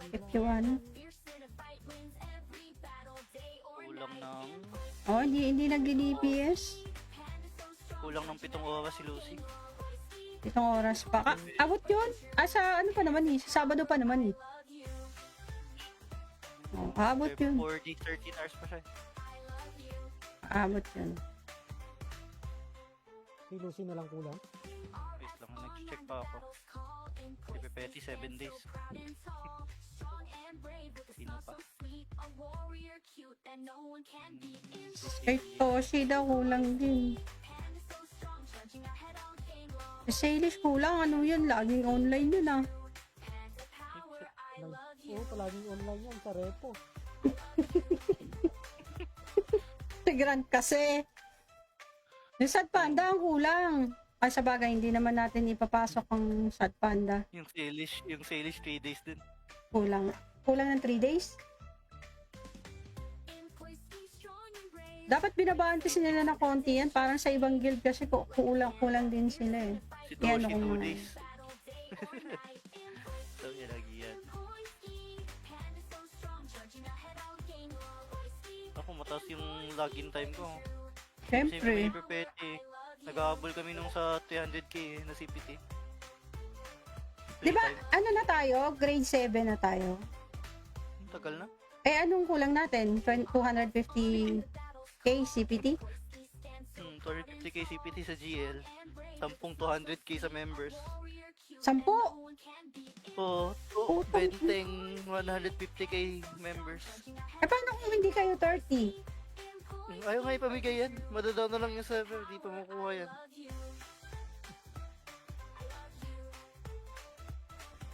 51. Kulang ng... Oh, hindi nag-DPS. Kulang ng 7 oras si Lucy. 7 oras pa. Abot yun? Sa ano pa naman eh? Sa Sabado pa naman eh. Oh, abot yun. 4 days, 13 hours pa siya. Abot yun. Si Lucy na lang kulang. Wait lang, nag-check pa ako. Si Pepeti, 7 days. Sino pa? Kay Toshi daw kulang din. Si Salish kulang. Ano yun? Laging online yun ah. Oo, palaging online yan sa repo. Si Grant kasi. Yung Sad Panda ang kulang. Ay, sa bagay, hindi naman natin ipapasok ang Sad Panda. Yung Salish 3 days din. Kulang. Kulang ng 3 days? Dapat binabaantisin nila ng konti yan. Parang sa ibang guild kasi kulang din sila eh. Si Yan, Toshi, ako 2 nga. days. So, yan lagi yan. Ako, mataas yung login time ko. Kasi Siyempre. may Pepeti. Nag-aabol kami nung sa 300k na CPT. Di ba, ano na tayo? Grade 7 na tayo. Tagal na. Eh, anong kulang natin? 250k CPT? 250k CPT sa GL. 10 200k sa members. 10? Oo. Oh, benteng 150k members. Eh, paano kung hindi kayo 30? Ayaw nga ipamigay yan. Madadaw na lang yung server. Di pa makuha yan.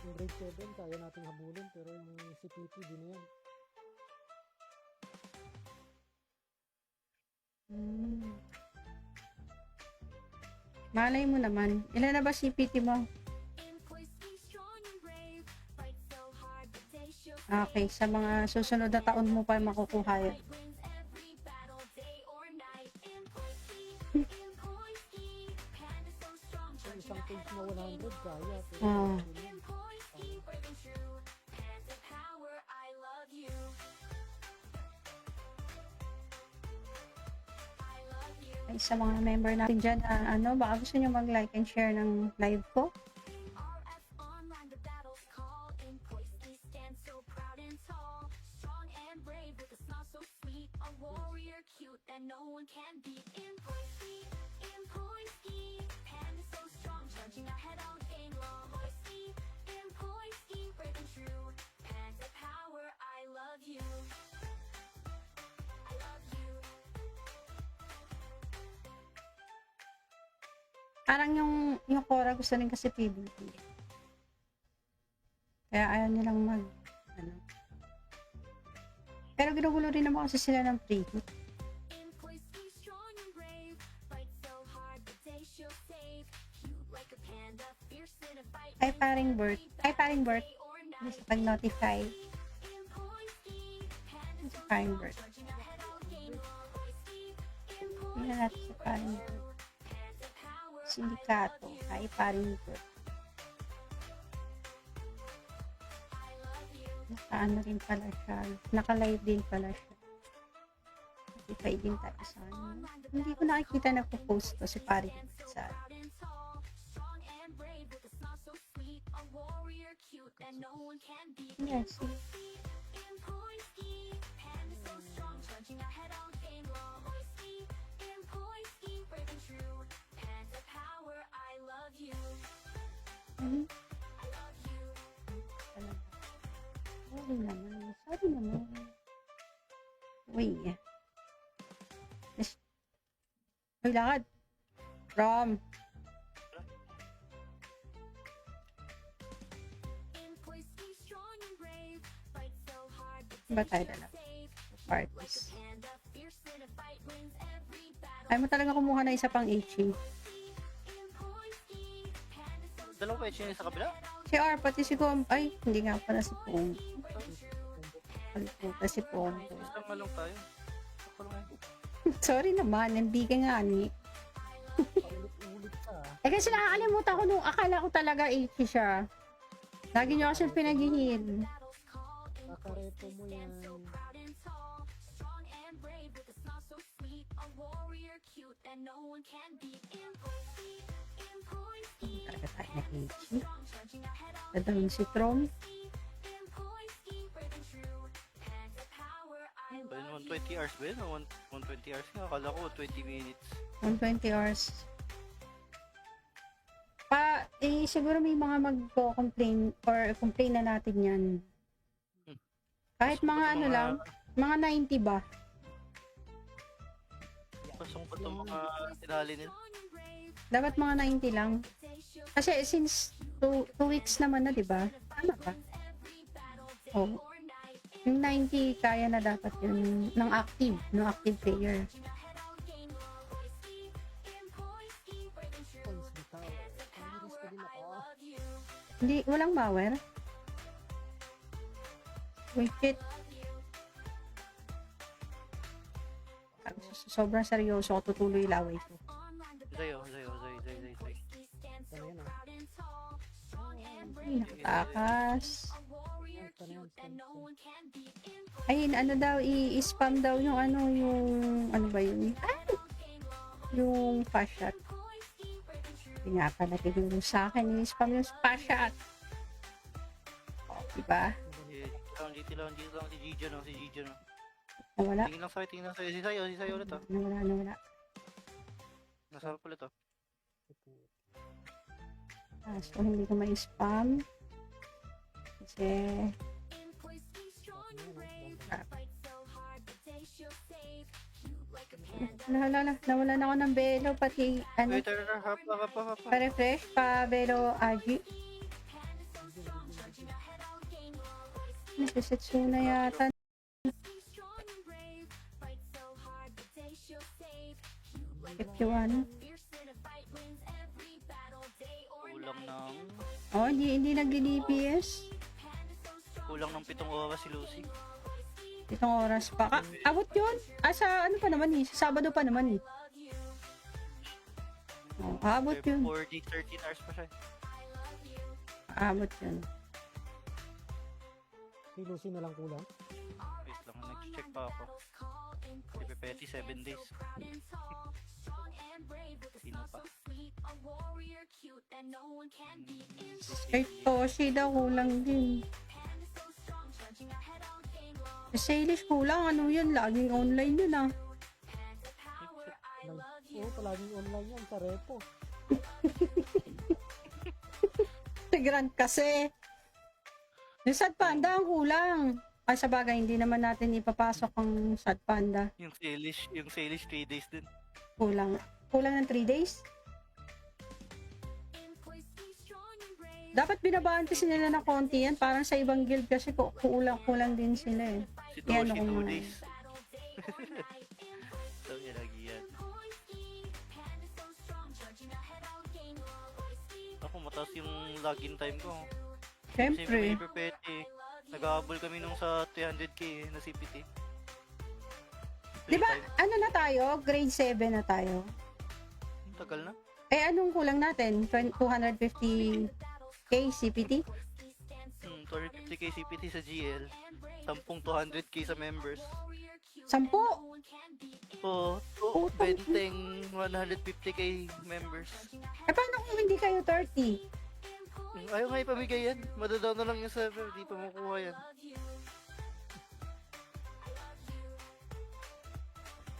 Yung grade 7, kaya natin habulin, pero yung CPT, di na yan. Malay mo naman. Ilan na ba CPT mo? Okay, sa mga susunod na taon mo pa makukuha yun. Yung isang page na 100, kaya. Pero Ah. Ay, sa mga member natin dyan, ano, baka gusto nyo mag-like and share ng live ko. Parang yung Cora gusto rin kasi PvP. Kaya ayaw nilang ano. Pero ginugulo rin naman kasi sila ng free hit. Ay, paring Bert. Ay, paring Bert. Hindi sa pag-notify. Ay, sa paring Bert. Tingnan natin sa paring Bert. Sindikato. Ay, paring Bert. Naka-ano rin pala siya. Naka-live din pala siya. Notify din tayo sa ano. Hindi ko nakikita na po-post to si paring Bert sa yes. Hmm? Sorry naman. Sorry naman. Uy. Yes. Uy, lakad. From. Ba tayo na lang? Parties. Ay mo talaga kumuha na isa pang HE. Dalawa pa yung sa kabila? Si R, pati si Gom. Ay, hindi nga pala si Pong. Kaliputan si Pong. Isang malong tayo. Ako lang eh. Sorry naman, nambigay nga ni. Paulit-ulit ka. Eh kasi nakakalimutan ko nung akala ko talaga HE siya. Lagi niyo kasi pinag-heal. Tarepo mo yan. Talaga tayo na Ichi. Dadawin si Tron. Well, 120 hours ba yun? 120 hours nga. Akala ko 20 minutes. 120 hours. Siguro may mga magko-complain or complain na natin yan. Kahit Pasok mga pa ano mga- lang, mga 90 ba? Pasok pa itong mga tinali nila. Dapat mga 90 lang. Kasi since 2 weeks naman na, di ba? Tama ba? Oh. Yung 90, kaya na dapat yun ng active player. Points bitaw. Pamiris pa din ako. Hindi, walang power. Wicked. Sobrang seryoso ako, tutuloy laway ko. Zayo. Ano yan ah? Ay, nakatakas. Ano yan? Ayun, ano daw, i-spam daw yung ano ba yun? Ay! Yung fast shot. Hindi nga pala tinulong sa akin, i-spam yung fast shot. O, diba? Dito lang, si Gijo no. Nawala. Tingin lang sa'yo. Si Sayo ulit oh. Nawala. Nasarap ulit oh. So, hindi ko ma-spam. Kasi, nawala na ako ng belo, pati, Wait, hap pa. pa-refresh, pa-belo, Aji. Nasisetsuna yata. If you want. Kulang ng Oh, hindi nagdi-DPS. 7 oras si Lucy. Itong oras pa. Abot yun. Sa ano pa naman eh. Sa Sabado pa naman eh. Oh, abot yun. 4 days, 13 hours pa siya. Abot yun. Si Lucy na lang kulang. Wait lang, nag-check pa ako. Si Pepeti, 7 days. Sino pa? Kay Toshi daw kulang din. Sa Salish kulang. Ano yun? Laging online yun ah. Oo, palaging online yan. Tarepo. Si Grant kasi. Yung Sad Panda ang kulang. Ay, sa bagay, hindi naman natin ipapasok ang Sad Panda. Yung Salish 3 days din. Kulang. Kulang ng 3 days? Dapat binabaantisin nila ng konti yan. Parang sa ibang guild kasi kulang din sila eh. Si Yan, Toshi, ako 2 nga. days. So, yan lagi yan. Ako, mataas yung login time ko. Kasi Siyempre. may Pepeti. Nag-aabol kami nung sa 300k na CPT. Di ba, ano na tayo? Grade 7 na tayo. Tagal na. Eh, anong kulang natin? 250k CPT? 250k CPT sa GL. 200k sa members. 10? Oo. Oh, benteng 150k members. Eh, paano kung hindi kayo 30? Ayaw nga ipamigay yan. Madadaw na lang yung server. Di pa makuha yan.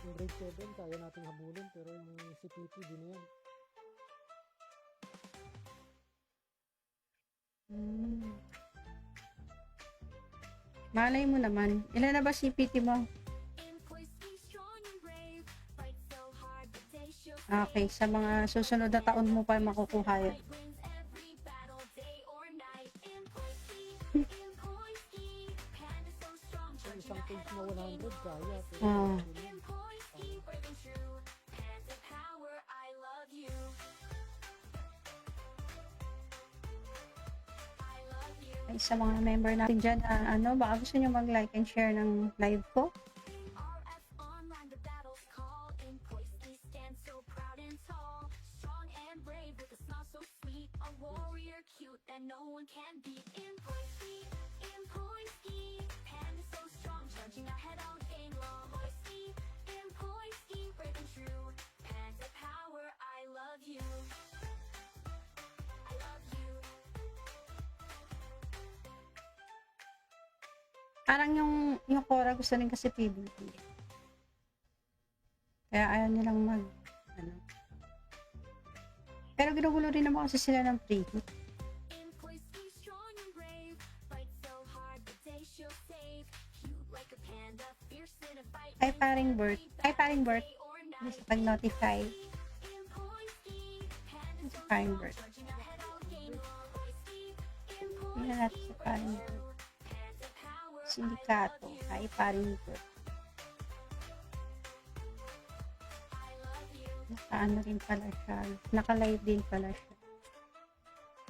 Yung grade 7, kaya natin habulin. Pero yung CPP, di na yan. Malay mo naman. Ilan na ba CPT mo? Okay, sa mga susunod na taon mo pa makukuha yan. Yung isang page na 100, kaya. Pero Ah. Ay, sa mga member natin dyan, baka gusto nyo mag-like and share ng live ko. No one can beat in Pointy, Parang yung Cora gusto rin kasi PvP. Kaya ayaw nilang ano. Pero ginugulo rin naman kasi sila ng free hit. Ay, paring Bert. Ay, paring Bert. Gusto pag-notify. Sa paring Bert. Tingnan natin sa paring Bert. Sindikato. Ay, paring Bert. Naka-ano rin pala siya. Naka-live din pala siya.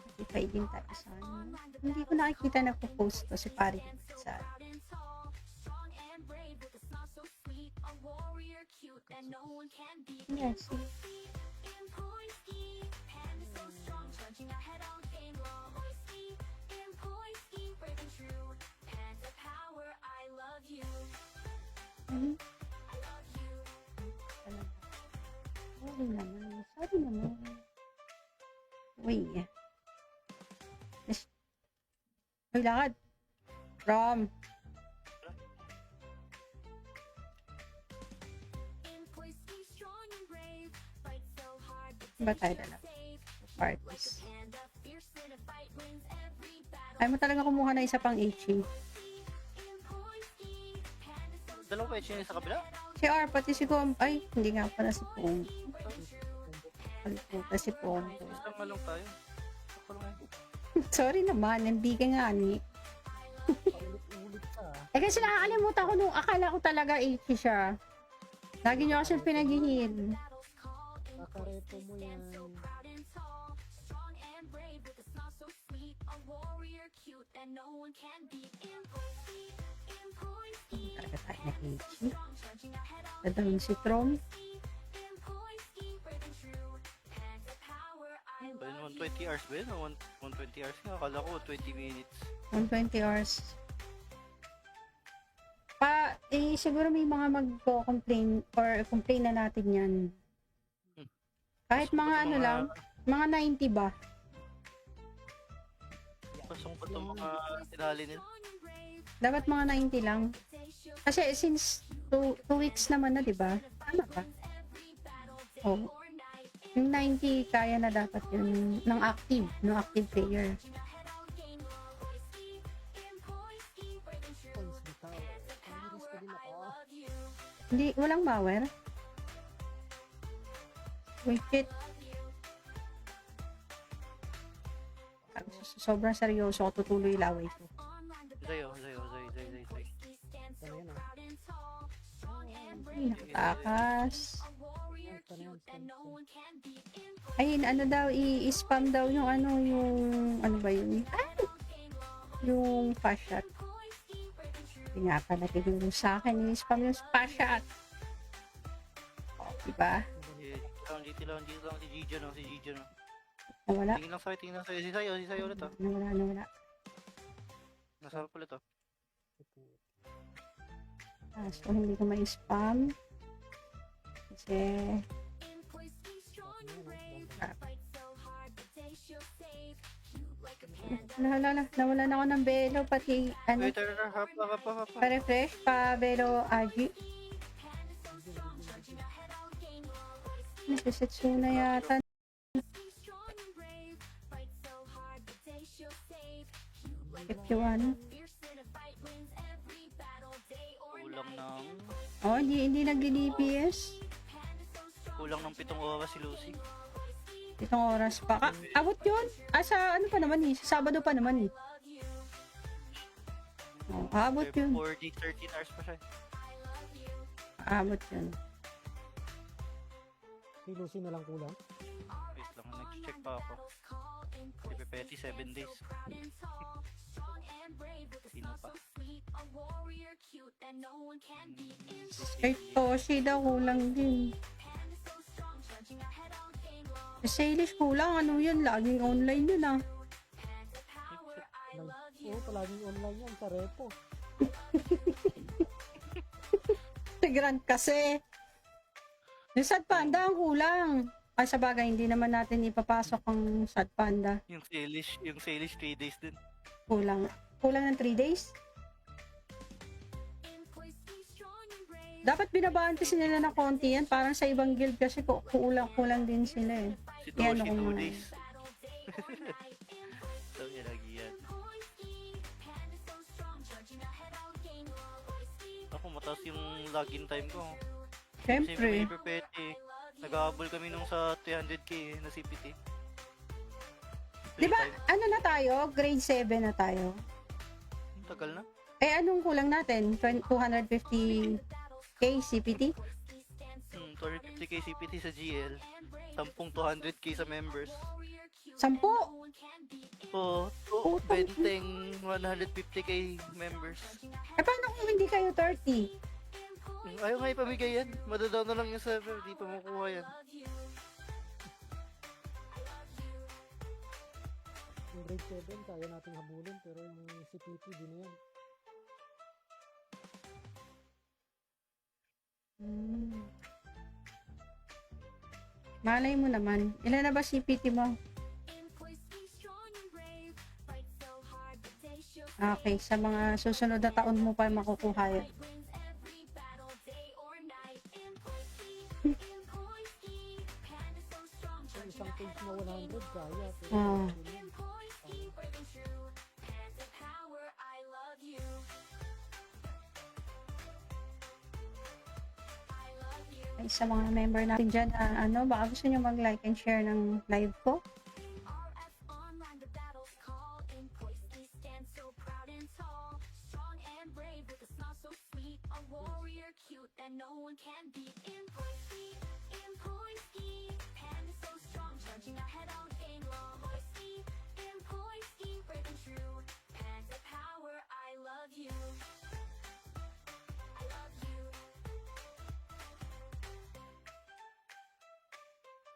Notify din tayo sa ano. Hindi ko nakikita na po-post to si paring Bert sa yes. Mhm. Sorry naman. Sorry naman. Uy. Yes. Uy, lakad. From. Ba tayo na lang? Parties. Ay mo talaga kumuha na isa pang HE. Dalawa pa yun sa kabila? Si R, pati si Gom. Ay, hindi nga pala si Pong. Kaliputan si Pong. Isang malong tayo. Ako lang eh. Sorry naman, nambigay nga ni. Paulit-ulit ka. Eh kasi nakakalimutan ko nung akala ko talaga HE siya. Lagi nyo kasi pinag-heal. Kakareto mo yan. Talaga tayo na HE. Dadawin si Trom. Ba yun, 120 hours ba yun? 120 hours nga. Akala ko 20 minutes. 120 hours. Siguro may mga magko-complain or complain na natin yan. Kahit Pasok mga pa ano itong lang, mga 90 ba? Pasok pa itong mga tinali nila. Dapat mga 90 lang. Kasi since 2 weeks naman na, di ba? Tama ba? Oh. Yung 90 kaya na dapat yun ng active player. Points bitaw. Pamiris pa din ako. Hindi, walang power. Wait. Sobrang seryoso ako, tutuloy laway ko. Zayo. Ano yan ah? Ay, nakatakas. Ano yan? Ayun, ano daw, i-spam daw yung ano ba yun? Ay! Yung fast shot. Hindi nga pala tinulong sa akin, i-spam yung fast shot. O, diba? GT lang, si Gijo no. Nawala. Tingin lang sa'yo. Si Sayo ulit oh. Nawala. Nasarap ulit oh. So, hindi ko ma-spam. Kasi, nawala na ako ng belo, pati, Wait, hap pa. pa-refresh, pa-belo, Aji. Nasisetsu na yata. If you want. Kulang ng... Oh, hindi nag-DPS. Kulang ng 7 oras si Lucy. 7 oras pa. Abot yun. Sa ano pa naman eh. Sa Sabado pa naman eh. Oh, abot yun. 4 days, 13 hours pa siya. Abot yun. Si Lucy na lang kulang. Wait lang, nag-check pa ako. Si Pepeti, 7 days. Sino pa? Kay Toshi daw kulang din. Sa Eilish kulang. Ano yun? Laging online yun ah. Oo, palaging online yan sa repo. Grant kasi. Yung Sad Panda ang kulang. Ay, sa bagay, hindi naman natin ipapasok ang Sad Panda. Yung Salish 3 days din. Kulang. Kulang ng 3 days? Dapat binabaantisin nila ng konti yan. Parang sa ibang guild kasi kulang din sila eh. Si Yan, Toshi ako 2 nga. days. So, yan lagi yan. Ako, mataas yung login time ko. Kasi Siyempre. may perpete. Nag-aabol kami nung sa 300k na CPT. Di ba, ano na tayo? Grade 7 na tayo. Tagal na. Eh, anong kulang natin? 250k CPT? 250k CPT sa GL. 200k sa members. 10? Oo. Oh, benteng 150k members. Eh, paano kung hindi kayo 30? Ayaw nga ipamigay yan. Madadaw na lang yung server. Di pa makuha yan. Yung grade 7, kaya nating habulin, pero yung CPT, di na yan. Malay mo naman. Ilan na ba CPT mo? Okay, sa mga susunod na taon mo pa makukuha yun. Yung isang page na 100, kaya. Pero Ah. yun yan. Ay, sa mga member natin dyan, baka gusto nyo mag-like and share ng live ko.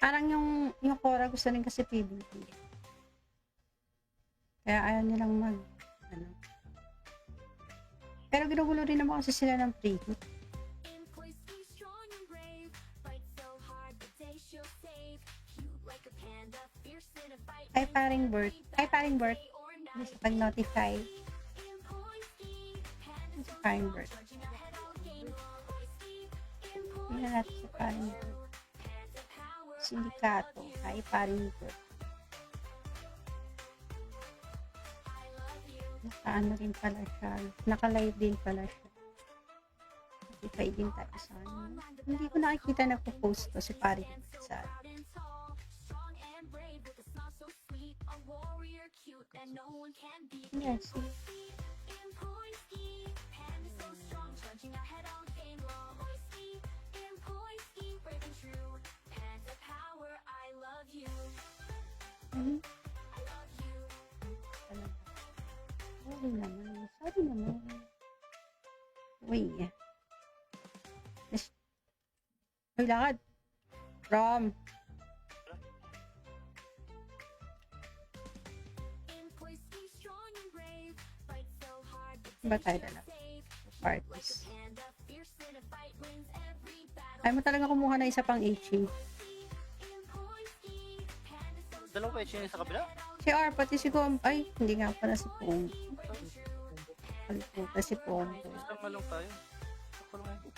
Parang yung Cora gusto rin kasi PvP. Kaya ayaw nilang Pero ginugulo rin naman kasi sila ng free hit. Ay, paring Bert. Hindi sa pag-notify. Ay, sa paring Bert. Tingnan natin sa paring Bert. Sindikato. Ay, paring Bert. Naka-ano rin pala siya. Naka-live din pala siya. Notify din tayo sa ano. Hindi ko nakikita na po-post to si paring Bert sa Yes. Sorry naman. Uy. Yes. Uy, lakad. From. Ba tayo na lang? Parties. Ay mo talaga kumuha na isa pang HE. Dalawa pa yun sa kabila? Si R, pati si Gom. Ay, hindi nga pala si Pong. Kaliputan si Pong. Isang malong tayo. Ako lang ngayon.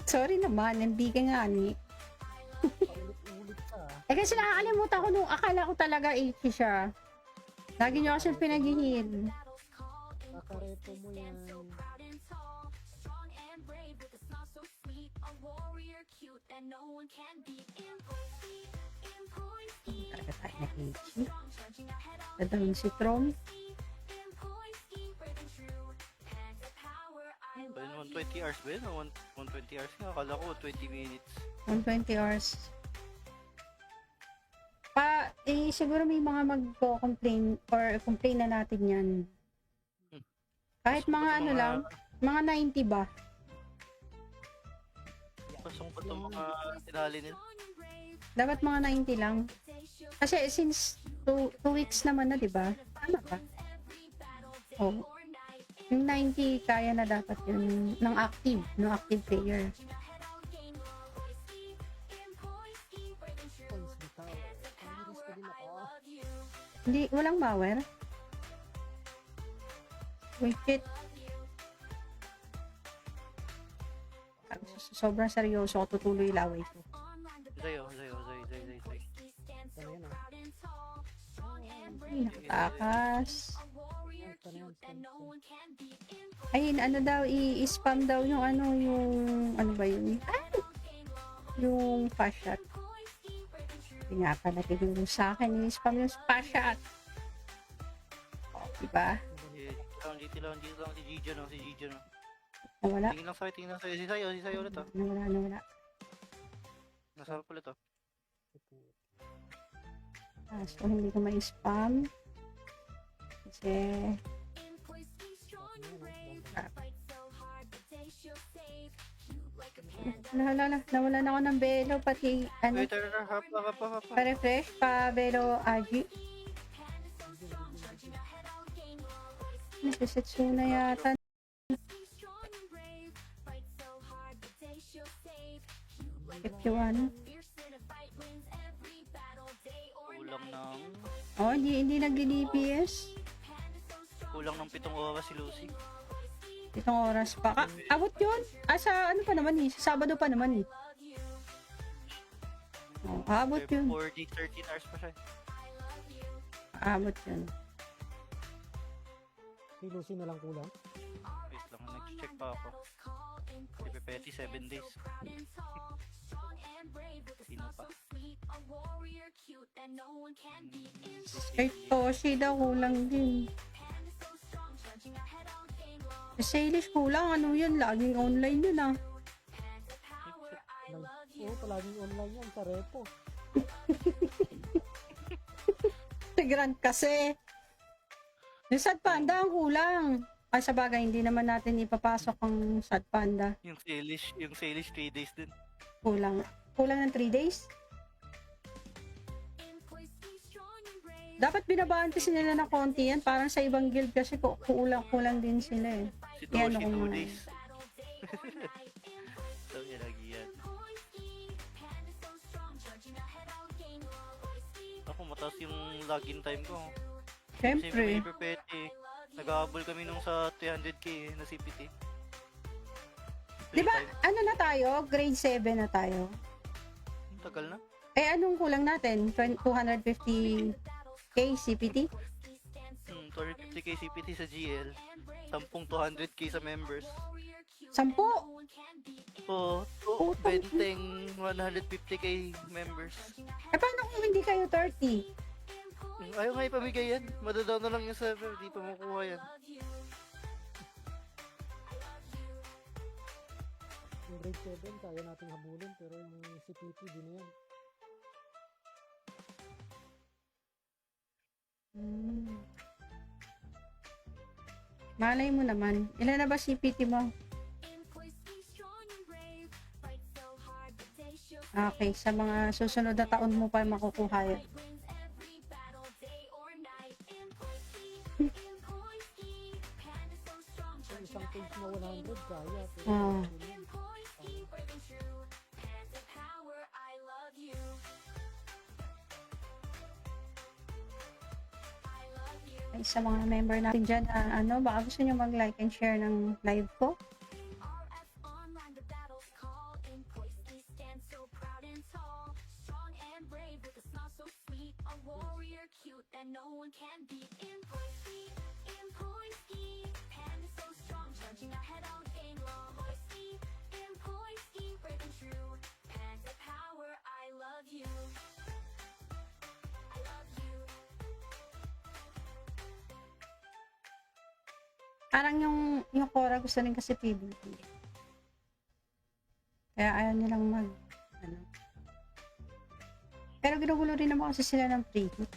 Sorry naman, nambigay nga ni. Paulit-ulit ka. Eh kasi nakakalimutan ko nung akala ko talaga HE siya. Lagi niyo kasi pinag-heal. Kakareto mo yan. Talaga tayo na HE. Dadawin si Trom. Ba yun, 120 hours ba yun? 120 hours nga. Akala ko 20 minutes. 120 hours. Siguro may mga magko-complain or complain na natin yan. Kahit mga ano lang, mga 90 ba? Pasok pa itong mga tinali nila. Dapat mga 90 lang. Kasi since 2 weeks naman na, di ba? Tama ba? Oh. Yung 90, kaya na dapat yun ng active, no active player. Points bitaw. Pang-iris pa din ako. Hindi, walang power. Wicked. Sobrang seryoso ako, tutuloy laway ko. Zayo. Ito na yan ah. Ay, nakatakas. Ito na yan. Ay, ano daw, i-spam daw yung ano, ano ba yun? Ay! Yung fast shot. Hindi nga pala tinulong sa akin, i-spam yung fast shot. O, diba? Dito lang, si Gijo no. Nawala. Tingin lang sa'yo. Si Sayo ulit oh. Nawala. Nasarap ulit oh. So, hindi ko ma-spam. Kasi, nawala na ako ng belo, pati, ano, Wait, hap. pa-refresh, pa-belo, Aji. Nasisetsu na yata. If you want. Kulang ng... Oh, hindi nag-DPS. Kulang ng 7 oras si Lucy. Itong oras pa. Abot yun. Sa ano pa naman eh. Sa Sabado pa naman eh. Oh, abot yun. 4 days, 13 hours pa siya. Abot yun. Si Lucy na lang kulang. Wait lang, nag-check pa ako. Si Pepeti, 7 days. Sino pa? Kay Toshi daw kulang din. Sa Salish kulang. Ano yun? Laging online yun ah. Oo, palaging online yan sa repo. Si Grant kasi. Yung Sad Panda ang kulang. Ay, sa bagay, hindi naman natin ipapasok ang Sad Panda. Yung Salish 3 days din. Kulang. Kulang ng 3 days? Dapat binabaantisin nila ng konti yan. Parang sa ibang guild kasi kulang din sila eh. Si Yan, Toshi, ako 2 nga. days. Sabi niya lagi yan. Ako, mataas yung login time ko. Kasi Siyempre. may Pepeti. Nag-aabol kami nung sa 300k na CPT. Di ba, ano na tayo? Grade 7 na tayo. Tagal na. Eh, anong kulang natin? 250k CPT? 250k CPT sa GL. 10 200k sa members. 10? Oo. Oh, benteng 150k members. Eh, paano kung hindi kayo 30? Ayaw nga ipamigay yan. Madadaw na lang yung server. Di pa makuha yan. Yung grade 7, kaya natin habulin. Pero yung CPP, di na yan. Malay mo naman. Ilan na ba CPT mo? Okay, sa mga susunod na taon mo pa makukuha yan. Yung isang page na 100, kaya. Pero Ah. Ay, sa mga member natin dyan, ano, baka gusto nyo mag-like and share ng live ko. Parang yung Cora gusto rin kasi PvP. Kaya ayaw nilang ano. Pero ginugulo rin naman kasi sila ng free hit.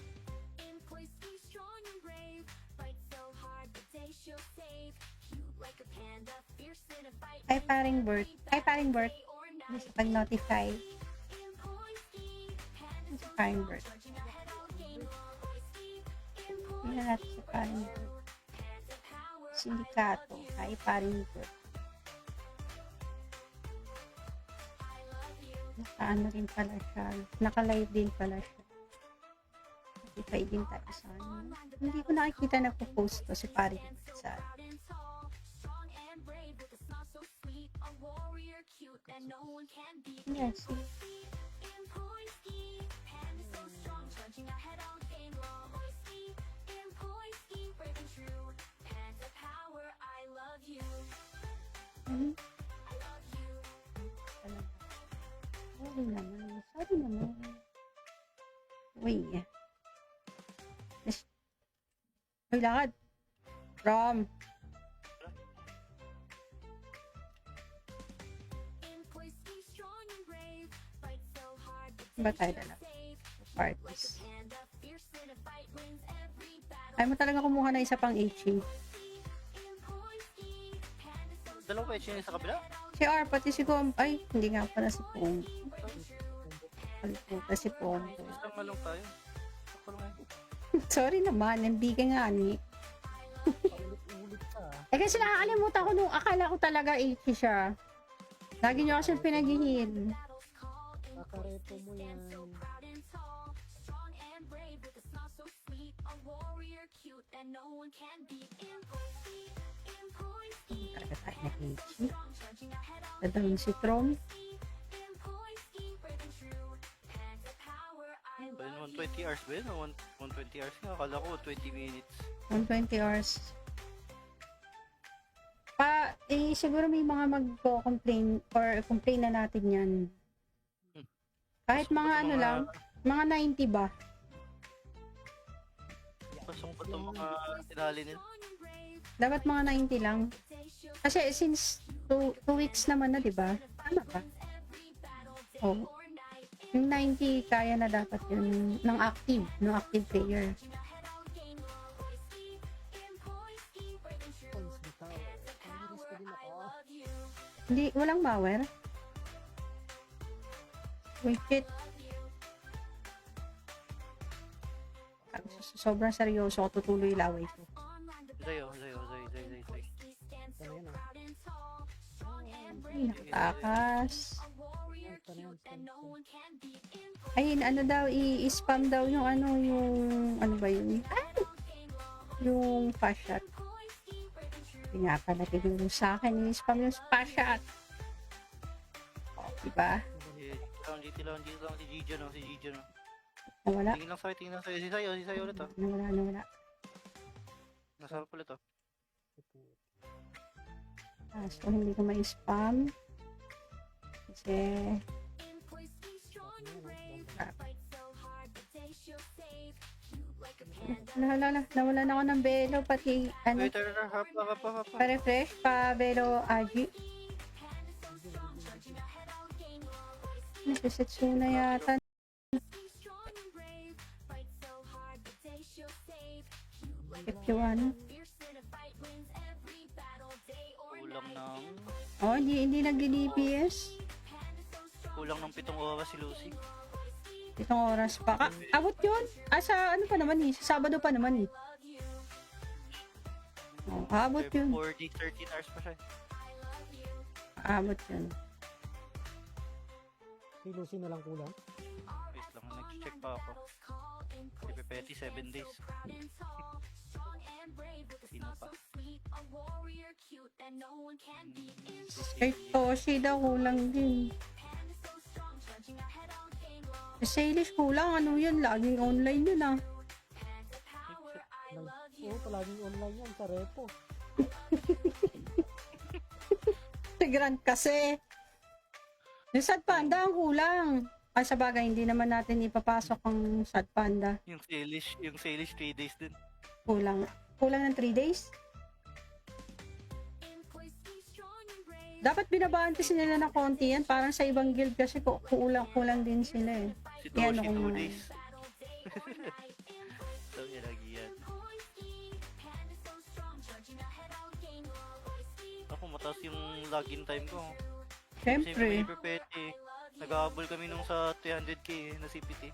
Ay, paring Bert. Hindi sa pag-notify. Sa paring Bert. Tingnan natin sa paring Bert. Sindikato. Hi, paring ko. Naka-ano rin pala siya. Naka-live din pala siya. Spotify din tayo sa ano. Hindi ko nakikita na po-post to si paring sa yes. Mhm. Sorry naman. Sorry naman. Uy. Yes. Uy, lakad. From. Ba tayo na lang? Parties. Ay mo talaga kumuha na isa pang HE. Dalawa pa yun sa kabila? Si R, pati si Gom. Ay, hindi nga pala si Pong. Kaliputan si Pong. Isang malong tayo. Ako lang eh. Sorry naman, nambigay nga ni. Paulit-ulit ka. Eh kasi nakakalimutan ko nung akala ko talaga HE siya. Lagi niyo kasi pinag-heal. Kakareto mo yan. Talaga tayo na HE. Dadawin si Trom. Ba yun, 120 hours ba yun? 120 hours nga. Akala ko 20 minutes. 120 hours. Siguro may mga magko-complain or complain na natin yan. Kahit Pasok mga pa ano itong lang, mga 90 ba? Pasok pa itong mga tinali nila. Dapat mga 90 lang. Kasi since 2 weeks naman na, di ba? Tama ba? Oh. Yung 90 kaya na dapat yun ng active player. Points bitaw. Pamiris ko din ako. Hindi, walang mower. Wait. Sobrang seryoso ako, tutuloy laway ko. Zayo. Ano yan ah? Ay, nakatakas. Ano yan? Ayun, ano daw, i-spam daw yung ano ba yun? Ay! Yung fast shot. Hindi nga pala tinulong sa akin, i-spam yung fast shot. O, diba? Dito lang, si Gijo no. Nawala. Tingin lang sa'yo. Si Sayo ulit oh. Nawala. Nasarap ulit oh. So, hindi ko ma-spam. Kasi, nawala na ako ng belo, pati, Wait, hap pa. pa-refresh, pa-belo, Aji. Nasisetsu na yata. If you want. Kulang ng... Oh, hindi nag-DPS. Kulang ng 7 oras si Lucy. Itong oras pa. Abot yun. Sa ano pa naman eh. Sa Sabado pa naman eh. Oh, abot yun. 4 days, 13 hours pa siya. Abot yun. Si Lucy na lang kulang. Wait lang, nag-check pa ako. Si Pepeti, 7 days. Sino pa? Kay Toshi daw kulang din. Sa Salish kulang. Ano yun? Laging online yun ah. Oo, palaging online yan sa repo. Si Grant kasi. Yung Sad Panda ang kulang. Ay sa bagay, hindi naman natin ipapasok ang Sad Panda. Yung Salish 3 days din. Kulang. Kulang ng 3 days? Dapat binabaantisin nila ng konti yan. Parang sa ibang guild kasi kulang din sila eh. Si Yan, Toshi, ako 2 nga. days. So, yan lagi yan. Ako, mataas yung login time ko. Kasi Siyempre. may Pepeti. Nag-aabol kami nung sa 300k na CPT.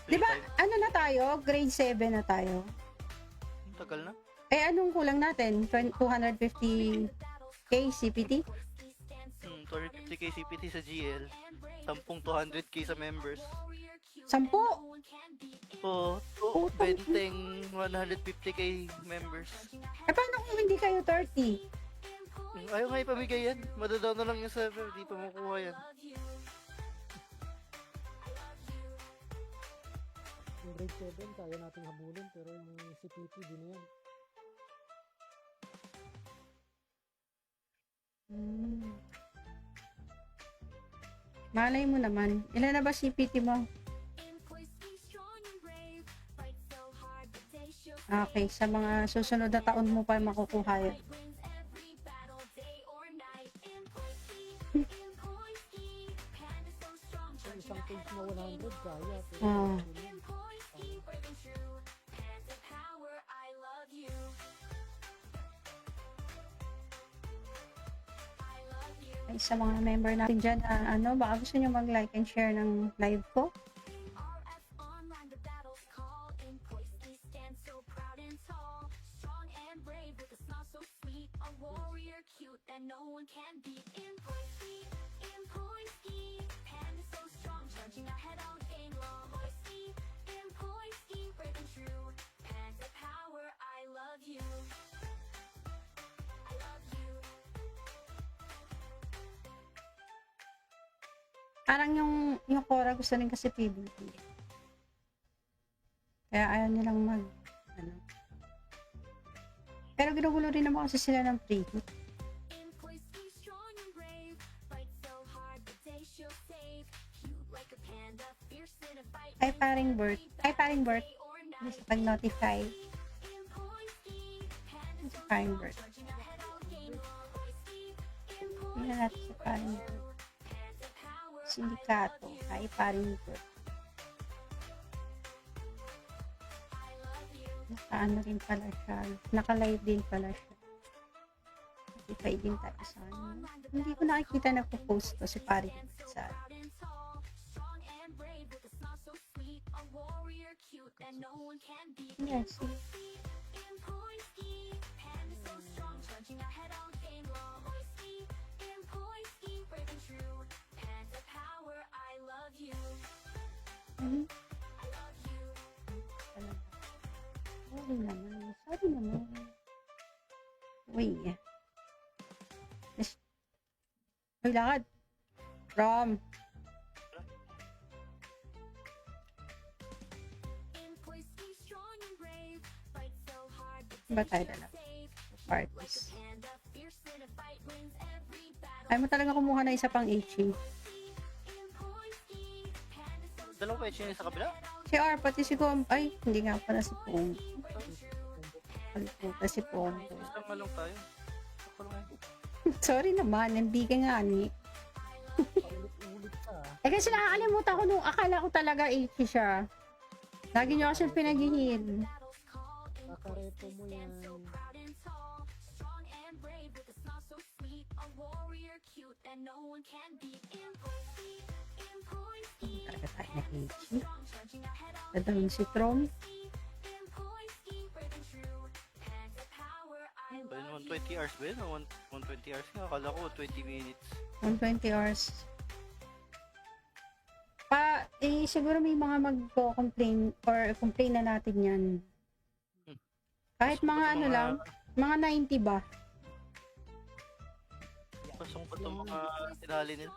Di ba, ano na tayo? Grade 7 na tayo. Tagal na. Eh, anong kulang natin? 250k CPT? 250k CPT sa GL, 200k sa members. 10? O, Putang- benteng 150k members. Eh, paano kung hindi kayo 30? Ayaw nga ipamigay yan. Madadaw na lang yung server, di pa makuha yan. Yung grade 7, kaya nating habulin, pero yung CPT, di na yan. Malay mo naman. Ilan na ba CPT mo? Okay, sa mga susunod na taon mo pa makukuha yun. Yung isang page na 100, kaya. Pero Ah. yun yan. Ay, sa mga member natin dyan, baka gusto nyo mag-like and share ng live ko. Parang yung Cora gusto rin kasi PvP. Kaya ayaw nilang ano. Pero ginugulo rin naman kasi sila ng free hit. Ay, paring Bert. Ay, paring Bert. Gusto pag-notify. Sa paring Bert. Tingnan natin sa paring Bert. Sindikato. Ay, paring Bert. Naka-ano rin pala siya. Naka-live din pala siya. Notify din tayo sa ano. Hindi ko nakikita na po-post to si paring Bert sa yes. Mhm. Sorry naman. Sorry naman. Uy. Yes. Uy, lakad. From. Ba tayo na lang? Parties. Ay mo talaga kumuha na isa pang HE. Dalawa pa yun sa kabila? Si R, pati si Gom. Ay, hindi nga pala si Pong. Kaliputan si Pong. Isang malong tayo. Ako lang eh. Sorry naman, nambigay nga ni. Paulit-ulit ka. Eh kasi nakakalimutan ko nung akala ko talaga HE siya. Lagi niyo kasi pinag-heal. Kakareto mo yan. Talaga tayo na HE. Dadawin si Trom. Ba yun, 120 hours ba yun? 120 hours nga. Akala ko 20 minutes. 120 hours. Siguro may mga magko-complain or complain na natin yan. Kahit Pasok mga pa ano itong lang, mga 90 ba? Pasok pa itong mga tinali nila.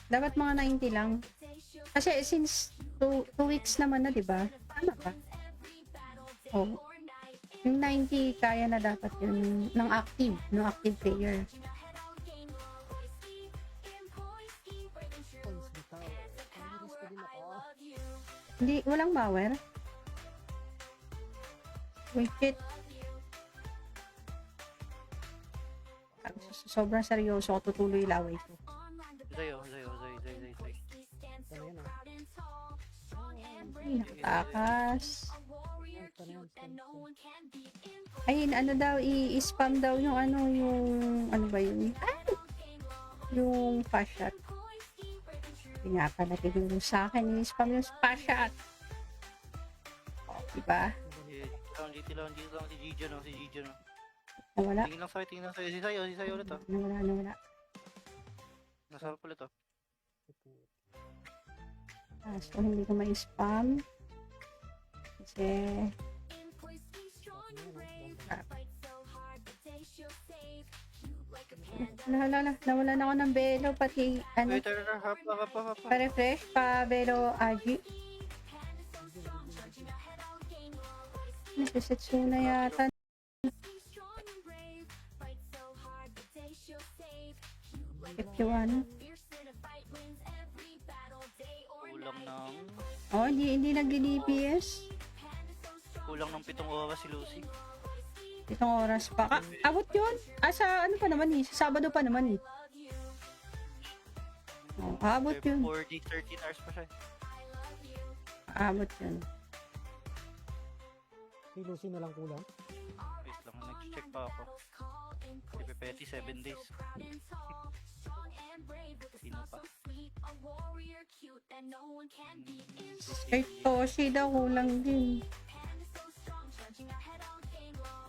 Dapat mga 90 lang. Kasi since 2 weeks naman na, di ba? Tama ba? Oh. Yung 90 kaya na dapat yun ng active player. Points bitaw. Pang-iris pa din ako. Hindi, walang power. Wait. Sobrang seryoso ako, tutuloy laway ko. Zayo. Ano yan ah? Ay, nakatakas. Ano yan? Ay, ano daw, i-spam daw yung ano ba yun? Ay! Yung fast shot. Hindi nga pala yung sa akin, i-spam yung fast shot. O, diba? dito lang si Gijo no, si Gijo no. Nawala. Tingin lang sa'yo, tingin lang sa'yo. Si Sayo ulit oh. Nawala. Nasarap ulit oh. So, hindi ko ma-spam. Kasi, nawala na ako ng Belo, pati, ano, Wait, hap. pa-refresh, pa-Belo Agi. Nasisetsuna yata. If you want. Kulang ng... Oh, hindi nag-DPS. Kulang ng 7 oras si Lucy. Itong oras pa. Abot yun. Sa ano pa naman eh. Sa Sabado pa naman eh. Oh, abot yun. 4 days, 13 hours pa siya. Abot yun. Si Lucy na lang kulang. Wait lang, nag-check pa ako. Si Pepeti, 7 days. Sino pa? Kay Toshi daw kulang din.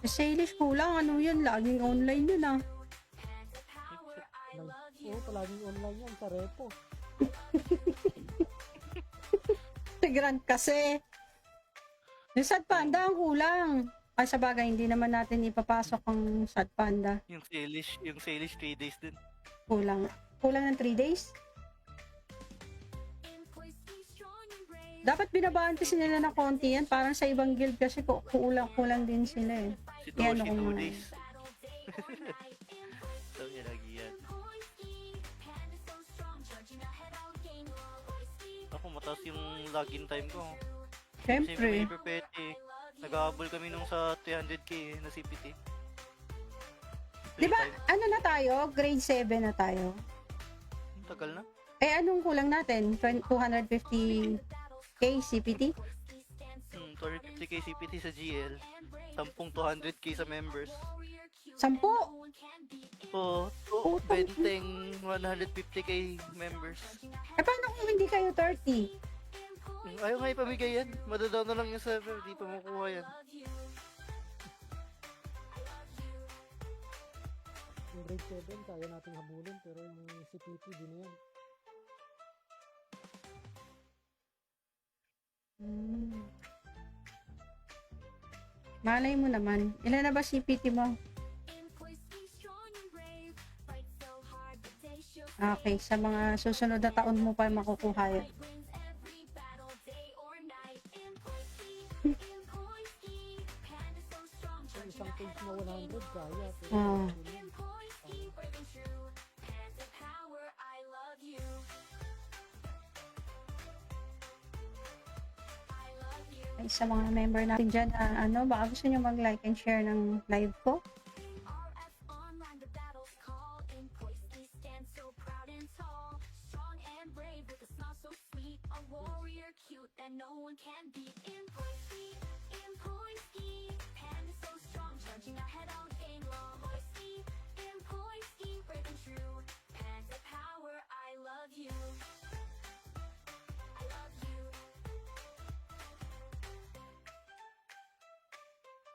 Sa Salish kulang. Ano yun? Laging online yun ah. Oo, palaging online yan sa repo. Si Grant kasi. Yung Sad Panda ang kulang. Ay sa bagay, hindi naman natin ipapasok ang Sad Panda. Yung Salish 3 days din. Kulang. Kulang ng 3 days? Dapat binabaantisin nila ng konti yan. Parang sa ibang guild kasi kulang din sila eh. Si Yan, Toshi, ako 2 nga. days. So, yan lagi yan. Ako, mataas yung login time ko. Kasi Siyempre. may Pepeti. Nag-aabol kami nung sa 300k na CPT. Di ba, ano na tayo? Grade 7 na tayo. Tagal na. Eh, anong kulang natin? 250k CPT? 250k CPT sa GL. 10 200k sa members. 10? Oo. Oh, benteng 150k members. Eh, paano kung hindi kayo 30? Ayaw nga ipamigay yan. Madadaw na lang yung server. Di pa makuha yan. Yung grade 7, kaya nating habulin, pero yung CPP, di na yan. Malay mo naman. Ilan na ba CPT mo? Okay, sa mga susunod na taon mo pa makukuha yun. Yung isang page na 100, kaya. Pero Ah. Ay, sa mga member natin dyan, ano, baka gusto nyo mag-like and share ng live ko.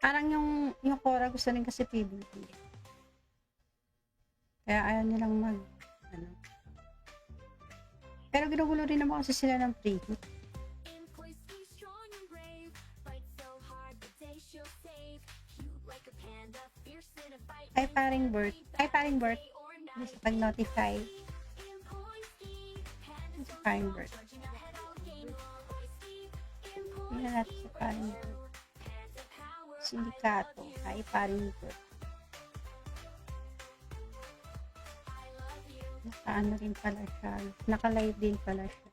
Parang yung Cora gusto rin kasi PvP. Kaya ayaw nilang ano. Pero ginugulo rin naman kasi sila ng free hit. Ay, paring Bert. Gusto pag-notify. Sa paring Bert. Tingnan natin sa paring Bert. Sindikato. Ay, paring Bert. Naka-ano rin pala siya. Naka-live din pala siya.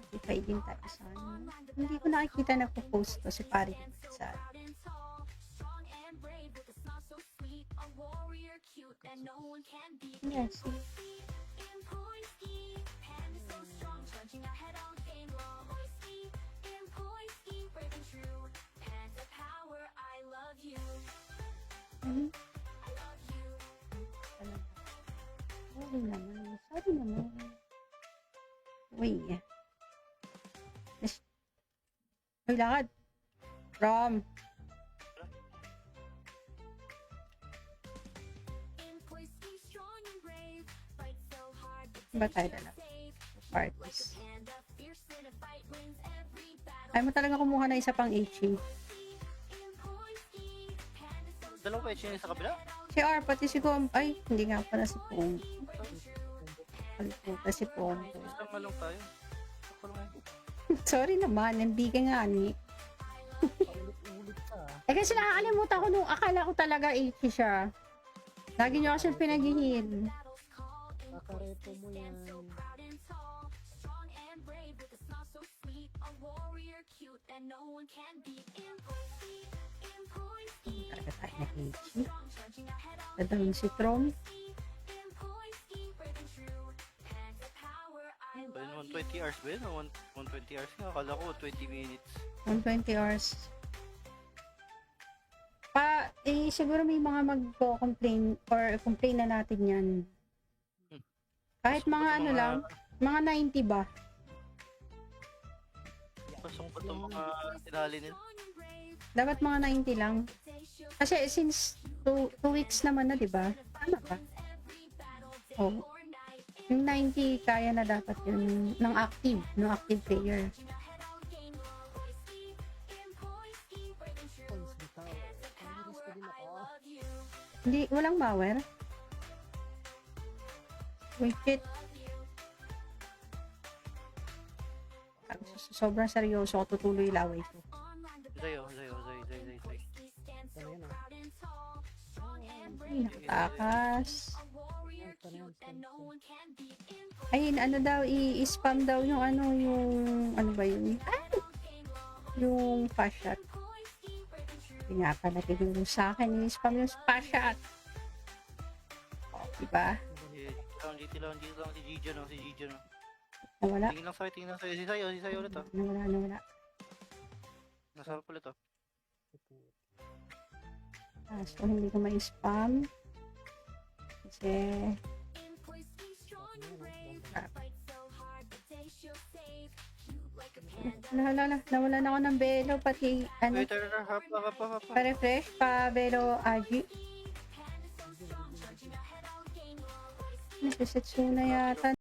Notify din tayo sa ano. Hindi ko nakikita na po-post to si paring Bert sa yes. Sorry naman. Uy. Yes. Uy, lakad. Rom. Ba tayo dalawa? Parties. Ay mo talaga kumuha na isa pang HE. Dalawa pa yun sa kabila? Si R, pati si Gom. Ay, hindi nga pala si Pong. Kaliputan si Pong. Isang malong tayo. Ako lang eh. Sorry naman, MB ka nga ni. Paulit-ulit ka. Eh kasi nakakalimutan ko nung akala ko talaga HE siya. Lagi niyo kasi pinag-heal. Kakareto mo yan. Talaga tayo na HE. Dadawin si Trom. Ba yun, 120 hours ba yun? 120 hours nga. Akala ko 20 minutes. 120 hours. Siguro may mga magko-complain or complain na natin yan. Kahit Pasok mga pa to ano lang, mga 90 ba? Pasok pa itong mga tinali nila. Dapat mga 90 lang. Kasi since 2 weeks naman na, di ba? Tama ba? Oh. Yung 90 kaya na dapat yun ng active player. Points bitaw. Pamiris ko din ako. Hindi, walang mower. Wait. Sobrang seryoso ako, tutuloy laway ko. Zayo. Ano yan ah? Ay, nakatakas. Ano yan? Ay, ano daw, i-spam daw yung ano ba yun? Ay! Yung fast shot. Hindi nga pala yung sa akin, i-spam yung fast shot. O, diba? Dito lang, si Gijo no. Nawala. Tingin lang sa'yo. Si Sayo ulit oh. Nawala. Nasarap ulit oh. So, hindi ko ma-spam. Kasi, nawala na ako ng belo, pati, Wait, hap pa. pa-refresh, pa-belo, Aji. Nasisetsu na yata.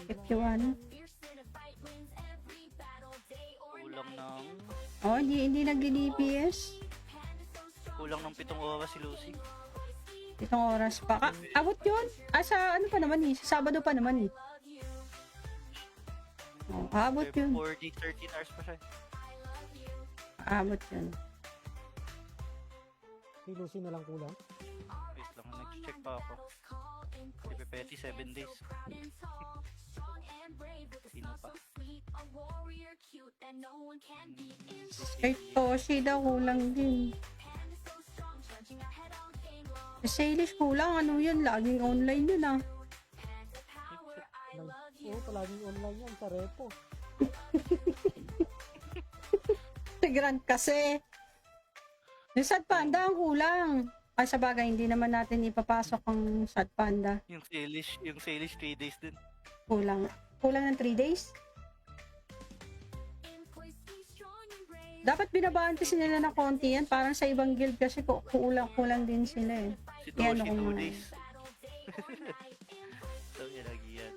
If you want. Kulang ng... Oh, hindi nag-DPS. Kulang ng 7 oras si Lucy. Itong oras pa. Abot yun. Sa ano pa naman eh. Sa Sabado pa naman eh. Oh, abot yun. 4 days, 13 hours pa siya. Abot yun. Si Lucy na lang kulang. Wait lang, nag-check pa ako. Si Pepeti, 7 days. Sino pa? Kay Toshi daw kulang din. Sa Salish kulang. Ano yun? Laging online yun ah. Oo, palaging online yan sa repo. Si Grant kasi. Yung Sad Panda ang kulang. Ay sa bagay, hindi naman natin ipapasok ang Sad Panda. Yung Salish 3 days din. Kulang. Kulang ng 3 days? Dapat binabaantisin nila ng konti yan. Parang sa ibang guild kasi kulang din sila eh. Si Yan, Toshi, ako 2 nga. days. Sabi niya lagi yan.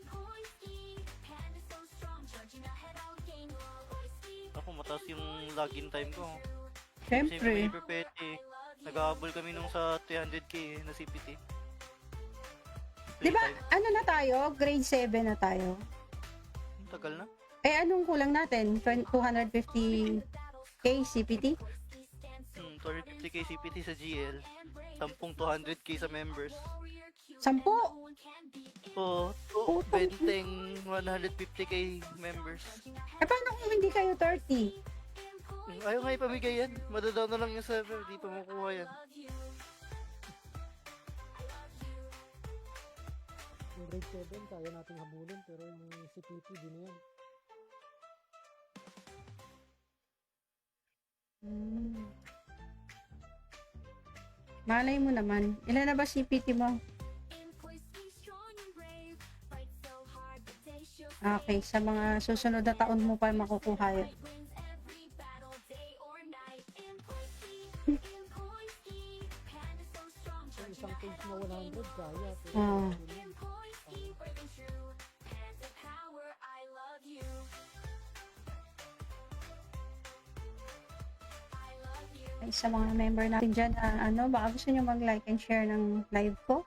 Ako, mataas yung login time ko. Kasi Siyempre. may Pepeti. Nag-aabol kami nung sa 300k na CPT. Di ba, ano na tayo? Grade 7 na tayo. Tagal na. Eh, anong kulang natin? 250k CPT? 250k CPT sa GL. 10 200k sa members. 10? Oo. Oh, benteng 150k members. Eh, paano kung hindi kayo 30? Ayaw nga ipamigay yan. Madadaw na lang yung server. Di pa makuha yan. Yung grade 7, kaya natin habulin. Pero yung CPT, di na yan. Malay mo naman. Ilan na ba CPT mo? Okay, sa mga susunod na taon mo pa makukuha yun. na 100 kaya. Pero Ah. yun yun. Ay, sa mga member natin dyan, ano, baka gusto nyo mag-like and share ng live ko.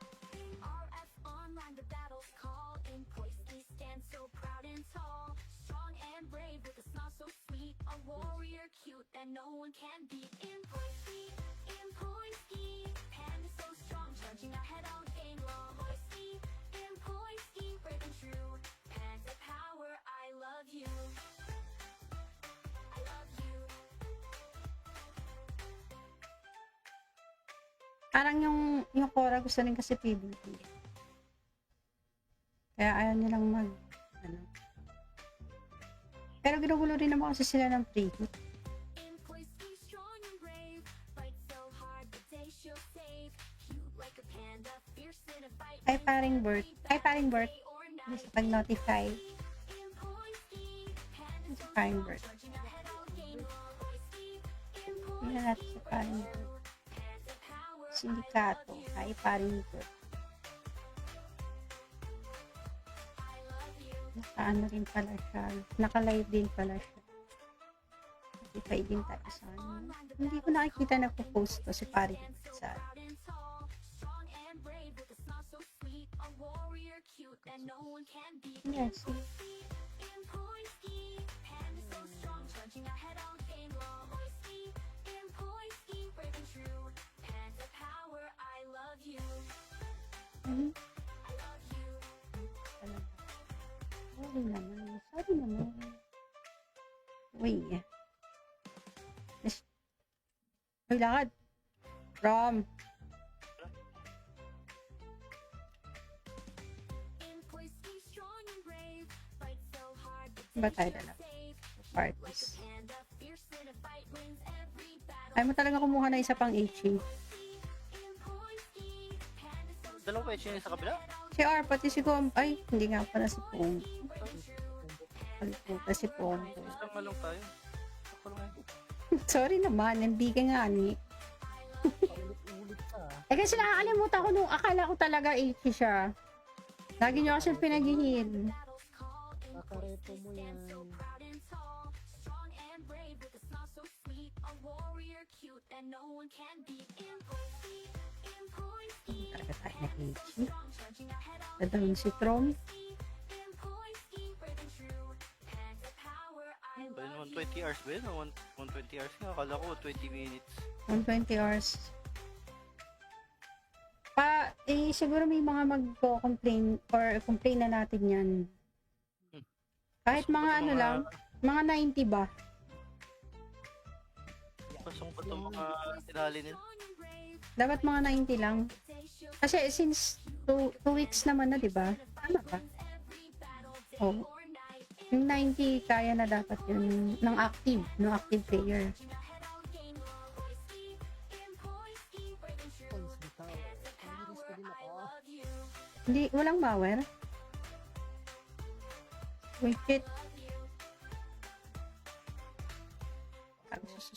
Parang yung Cora gusto rin kasi PvP. Kaya ayaw nilang ano. Pero ginugulo rin naman kasi sila ng free hit. Ay, paring Bert. Ay, paring Bert. Gusto pag-notify. Sa paring Bert. Tingnan natin sa paring Bert. Sindikato. Ay, paring Bert. Naka-ano rin pala siya. Naka-live din pala siya. Notify din tayo sa ano. Hindi ko nakikita na po-post to si paring Bert sa yes. Mhm. Sorry naman. Sorry naman. Uy. Yes. Uy, lakad. From. Ba tayo na lang? Parties. Ay mo talaga kumuha na isa pang HE. Dalawa pa yun sa kabila? Si R, pati si Pom. Ay, hindi nga pala si Pom. Kaliputan si Pom. Isang malong tayo. Ako lang ngayon. Sorry naman, nambigay nga ni. Paulit-ulit ka. Eh kasi nakakalimutan ko nung akala ko talaga HE siya. Lagi niyo kasi pinag-heal. Kakareto mo yan. Talaga tayo na HE. Dadawin si Trom. Ba yun, 120 hours ba yun? 120 hours nga. Akala ko 20 minutes. 120 hours. Siguro may mga magko-complain or complain na natin yan. Kahit Pasok mga pa ano itong lang, mga 90 ba? Pasok pa itong mga tinali nila. Dapat mga 90 lang. Kasi since 2 weeks naman na, di ba? Tama ba? Oh. Yung 90 kaya na dapat yun ng active player. Points bitaw. Pang-iris pa din ako. Hindi, walang power. Wait.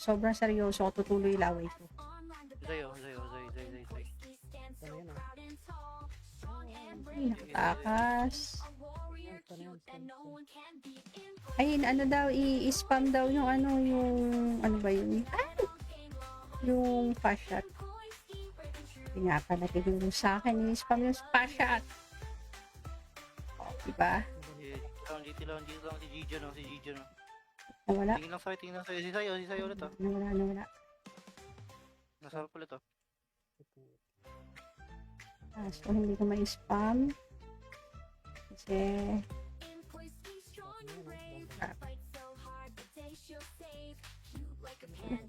Sobrang seryoso ako, tutuloy laway ko. Zayo. Ano yan ah? Ay, nakatakas. Ano yan? Ayun, ano daw, i-spam daw yung ano ba yun? Ay! Yung fast shot. Hindi nga pala tinulong sa akin, i-spam yung fast shot. O, diba? Dito lang, si Gijo no. Nawala. Tingin lang sa'yo. Si Sayo ulit oh. Nawala. Nasarap ulit oh. So, hindi ko ma-spam. Kasi,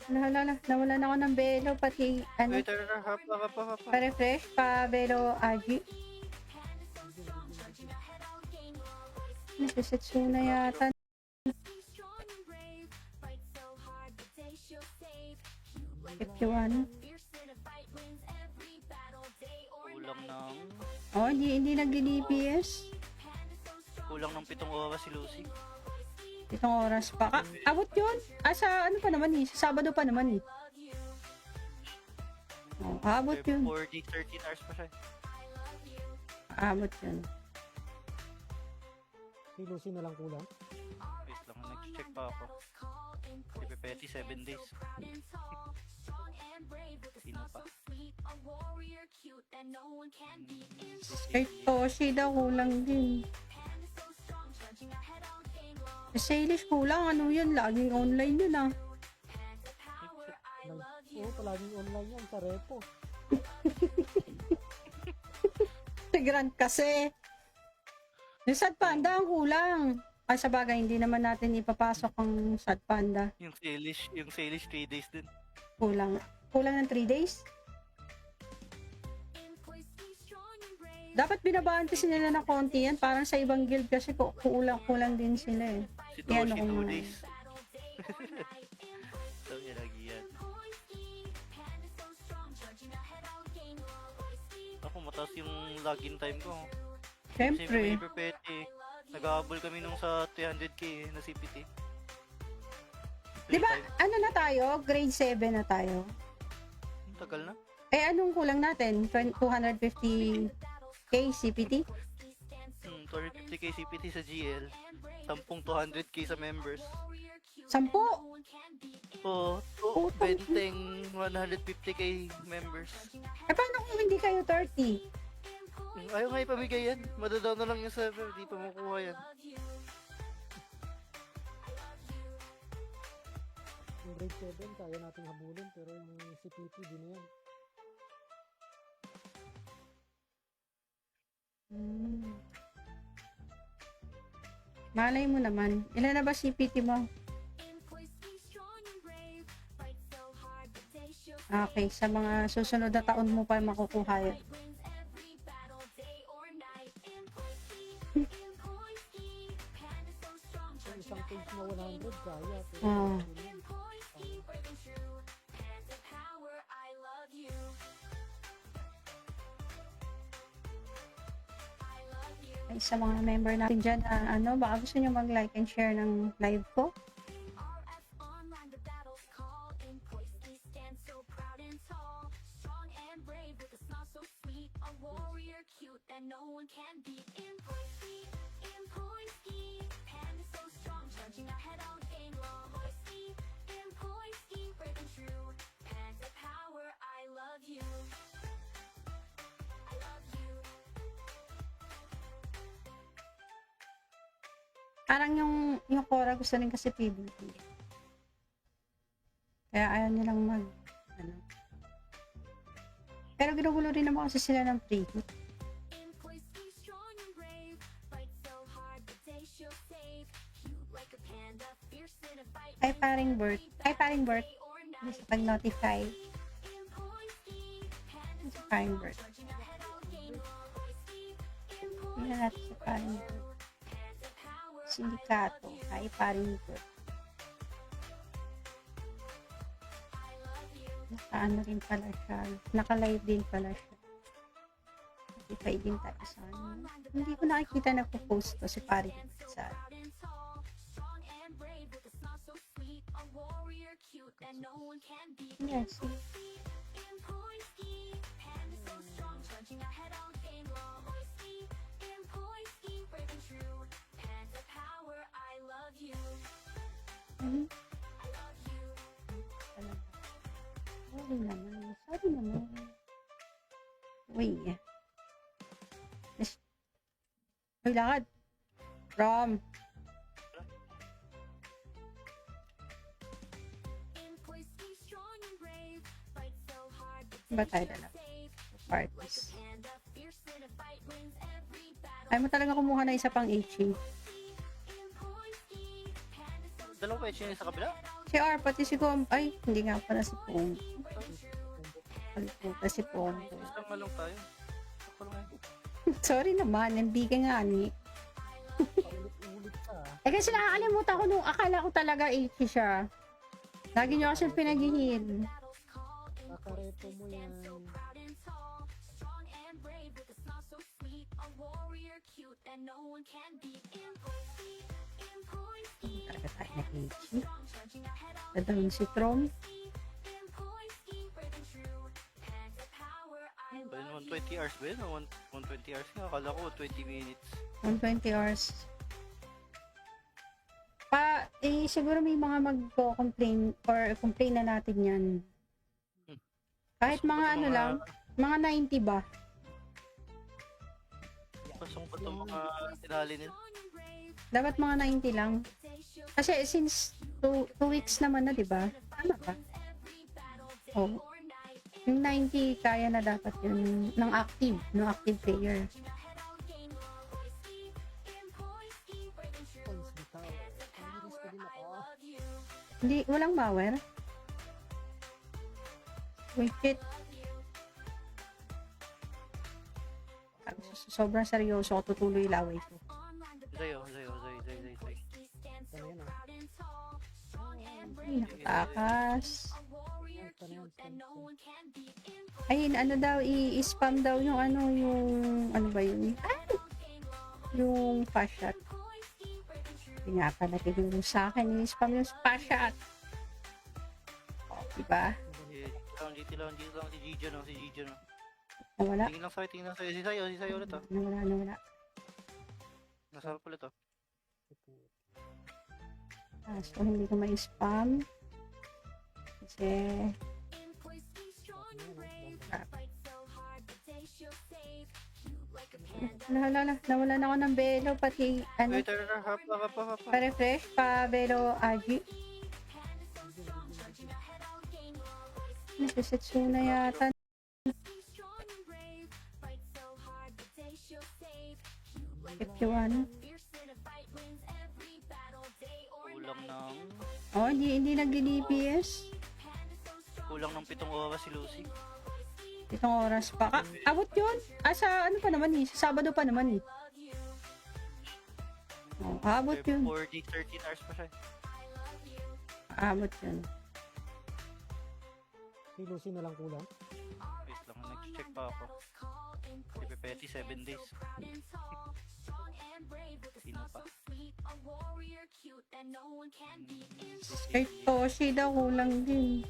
nawala na ako ng belo, pati, Wait, hap. pa-refresh, pa-belo, Aji. Nasisetsu na yata. If you want. Kulang ng... Oh, hindi nag-DPS. Kulang ng 7 oras si Lucy. 7 oras pa. Abot yun. Sa ano pa naman sa Sabado pa naman Oh, abot yun. 4 days, 13 hours pa siya. Abot yun. Si Lucy na lang kulang. Wait lang, nag-check pa ako. Si Pepeti, 7 days. Sino pa? Kay Toshi daw kulang din. Si Salish kulang. Ano yun? Laging online yun ah. Oo, palaging online yan sa repo. Si Grant kasi. Yung Sad Panda ang kulang. Ay, sa bagay, hindi naman natin ipapasok ang Sad Panda. Yung Salish 3 days din. Kulang. Kulang ng 3 days? Dapat binabaantisin nila ng konti yan. Parang sa ibang guild kasi kulang din sila eh. Si Yan, Toshi, ako 2 nga. days. So, yan lagi yan. Ako, mataas yung login time ko. Kasi Siyempre. may Pepeti. Nag-aabol kami nung sa 300k na CPT. Di ba, ano na tayo? Grade 7 na tayo. Tagal na. Eh, anong kulang natin? 250k CPT? 250k CPT sa GL. 200k sa members. 10? Oo. Oh, benteng 150k members. Eh, paano kung hindi kayo 30? Ayaw nga ipamigay yan. Madadaw na lang yung server. Di pa makuha yan. Yung grade 7, kaya nating habulin, pero yung CPP, di na yan. Malay mo naman. Ilan na ba CPT mo? Okay, sa mga susunod na taon mo pa makukuha yun. Yung isang page na 100, kaya. Pero Ah. Ay, sa mga member natin dyan, baka gusto nyo mag-like and share ng live ko. Parang yung Cora gusto rin kasi PvP. Kaya ayaw nilang ano. Pero ginugulo rin naman kasi sila ng free hit. Ay, paring Bert. Ay, paring Bert. Hindi sa pag-notify. Ay, sa paring Bert. Tingnan natin sa paring Bert. Sindikato. Ay, paring Bert. Naka-ano rin pala siya. Naka-live din pala siya. Notify din tayo sa ano. Hindi ko nakikita na po-post to si paring Bert sa yes. Sorry naman. Sorry naman. Uy. Yes. Uy, lakad. From. Ba tayo na lang? Parties. Ay mo talaga kumuha na isa pang HE. Dalawa pa yung sa kabila? Si R, pati si Gom. Ay, hindi nga pala si Pong. Paliputa si Pong. Isang malong tayo. Ako lang eh. Sorry naman, nambigay nga ni. Paulit-ulit ka. Eh kasi nakakalimutan ko nung akala ko talaga HE siya. Lagi nyo kasi pinag-heal. Kakareto mo yan. Talaga tayo na HE. Dadawin si Trom. hours ba yun? O 120 hours nga, akala ko 20 minutes. 120 hours. Siguro may mga magko-complain or complain na natin yan. Kahit Pasok mga pa to ano lang, mga 90 ba? Pasok pa itong mga tinali nila. Dapat mga 90 lang. Kasi since 2 weeks naman na, di ba? Tama ba? Oh. Yung 90, kaya na dapat yun ng active player. Points bitaw. Pamiris ko din ako. Hindi, walang power. Wait. Sobrang seryoso ako, tutuloy laway ko. Zoy. Ano yan ah? Ay, nakatakas. Ano yan? Ayun, ano daw, i-spam daw yung ano ba yun? Yung fast shot. Hindi nga pala tinulong sa akin, i-spam yung fast shot. O, diba? Dito lang, si Gijo no. Nawala. Tingin lang sa'yo. Si Sayo ulit oh. Nawala. Nasarap ulit oh. So, hindi ko ma-spam. Kasi, nawala na ako ng belo, pati, Wait, hap pa. pa-refresh, pa-belo, Aji. Nasisetsu na yata. If you want. Kulang ng... Oh, hindi nag-DPS. Kulang ng 7 oras si Lucy. 7 oras pa. Abot yun. Sa ano pa naman eh. Sa Sabado pa naman eh. Oh, abot yun. 4 days, 13 hours pa siya. Abot yun. Si Lucy na lang kulang. Wait lang, nag-check pa ako. Si Pepeti, 7 days. Sino pa? Kay Toshi daw kulang din.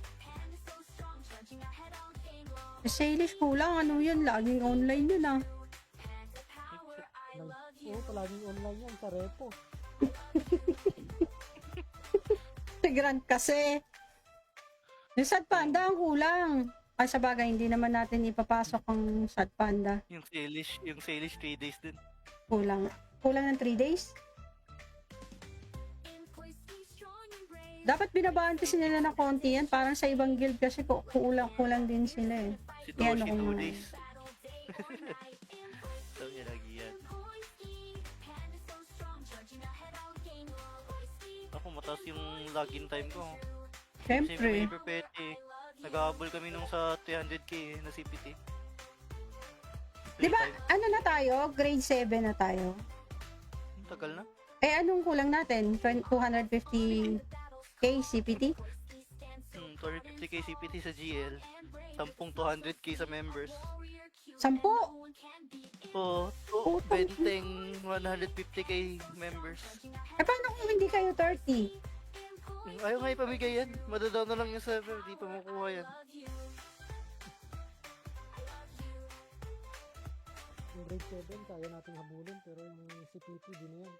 Sa Salish kulang. Ano yun? Laging online yun ah. Oo, palaging online yan sa repo. Si Grant kasi. Yung Sad Panda ang kulang. Ay, sa bagay, hindi naman natin ipapasok ang Sad Panda. Yung Salish 3 days din. Kulang. Kulang ng 3 days? Dapat binabaantisin nila ng konti yan. Parang sa ibang guild kasi kulang din sila eh. Si Yan, Toshi, ako 2 nga. days. Sabi niya lagi yan. Ako, mataas yung login time ko. Kasi Siyempre. may Pepeti. Nag-aabol kami nung sa 300k na CPT. Di ba, ano na tayo? Grade 7 na tayo. Tagal na. Eh, anong kulang natin? 250k CPT? 250k CPT sa GL. 10 200k sa members. 10? Oo. Oh, benteng 150k members. Eh, paano kung hindi kayo 30? Ayaw nga ipamigay yan. Madadaw na lang yung server. Di pa makuha yan. Yung grade 7, kaya natin habulin. Pero yung CPP, di na yan.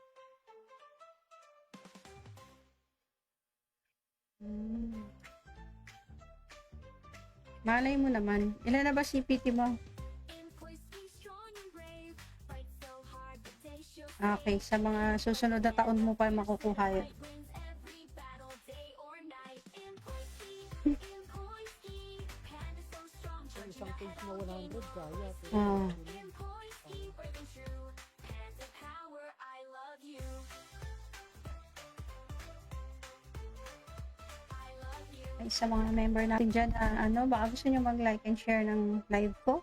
Malay mo naman. Ilan na ba CPT mo? Okay, sa mga susunod na taon mo pa makukuha yan. Yung isang page na 100, kaya. Pero Ah. Ay, sa mga member natin dyan, baka gusto nyo mag-like and share ng live ko.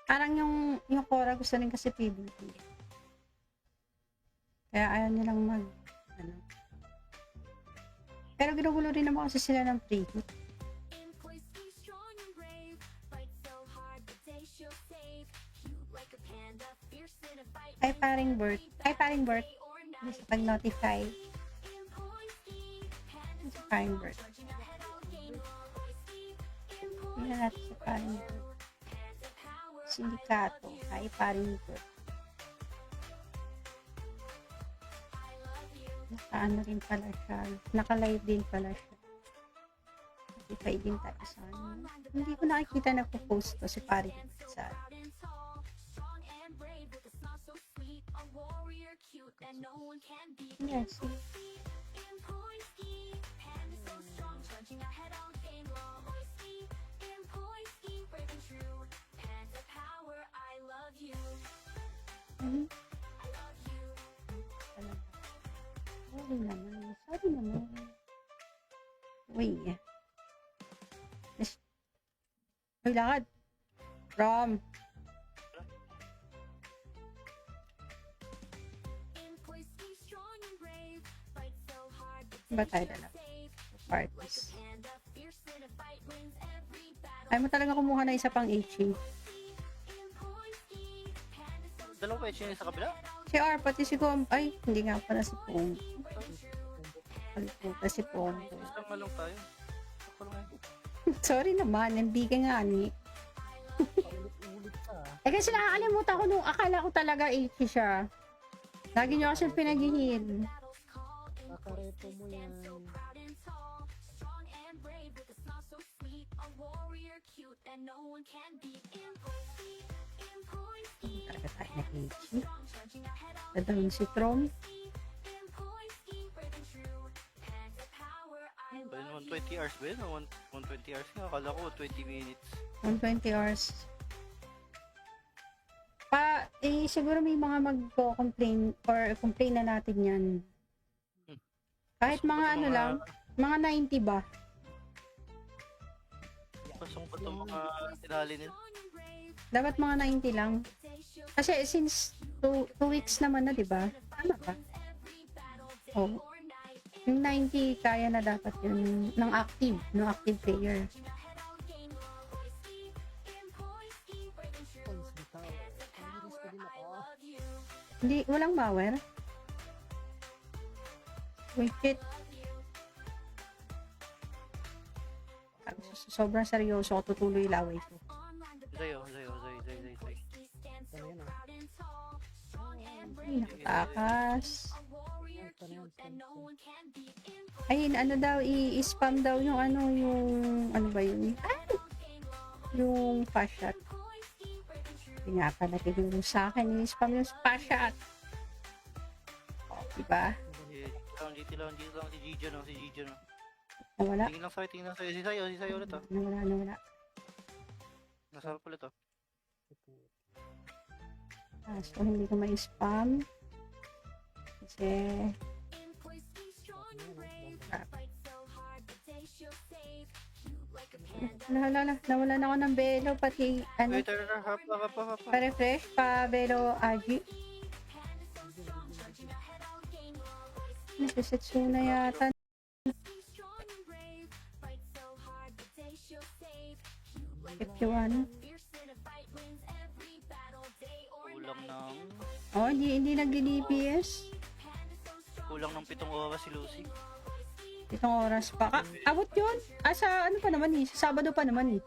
Parang yung Cora gusto rin kasi PvP. Kaya ayaw nilang ano. Pero ginugulo rin naman kasi sila ng preheat. Ay, paring Bert. Ay, paring Bert. Hindi sa pag-notify. Ay, sa paring Bert. Tingnan natin sa paring Bert. Sindikato. Ay, paring Bert. Naka-ano rin pala siya. Naka-live din pala siya. Notify din tayo sa ano. Hindi ko nakikita na po-post to si paring Bert sa yes. Mhm. Sorry naman. Sorry naman. Uy. Yes. Uy, lakad. From. Ba tayo na lang? Parties. Ay mo talaga kumuha na isa pang HE. Dalawa pa yun sa kabila? Si R, pati si Gom. Ay, hindi nga pala si Pong. Kaliputan si Pong. Isang malong tayo. Ako lang ngayon. Sorry naman, nambigay nga ni. Paulit-ulit ka. Eh kasi nakakalimutan ko nung akala ko talaga HE siya. Lagi niyo kasi pinag-heal. Kakareto mo yan. Talaga tayo na HE. Dadawin si Trom. Ba yun, 120 hours ba yun? 120 hours nga. Akala ko 20 minutes. 120 hours. Siguro may mga magko-complain or complain na natin yan. Kahit mga ano lang, mga 90 ba? Pasong pa itong mga tinali nila. Dapat mga 90 lang. Kasi since 2 weeks naman na, di ba? Tama ba? Oh. Yung 90, kaya na dapat yun ng active player. Points bitaw. Pang-iris ko din ako. Hindi, walang power. Wait. Sobrang seryoso ako, tutuloy laway ko. Zayo. Ano yan ah? Ay, nakatakas. Ano yan? Ay, ano daw, i-spam daw yung ano ba yun? Ay! Yung fast shot. Hindi nga pala tinulong sa akin, i-spam yung fast shot. O, diba? Dito lang, si Gijo no. Nawala. Tingin lang sa'yo. Si Sayo ulit oh. Nawala. Nasarap ulit oh. So, hindi ko ma-spam. Kasi, nawala na ako ng belo, pati, Wait, hap. pa-refresh, pa-belo, Aji. Nasisetsu na yata. If you want. Kulang ng... Oh, hindi nag-DPS. Kulang ng 7 oras si Lucy. 7 oras pa. Abot yun. Sa ano pa naman eh. Sa Sabado pa naman eh.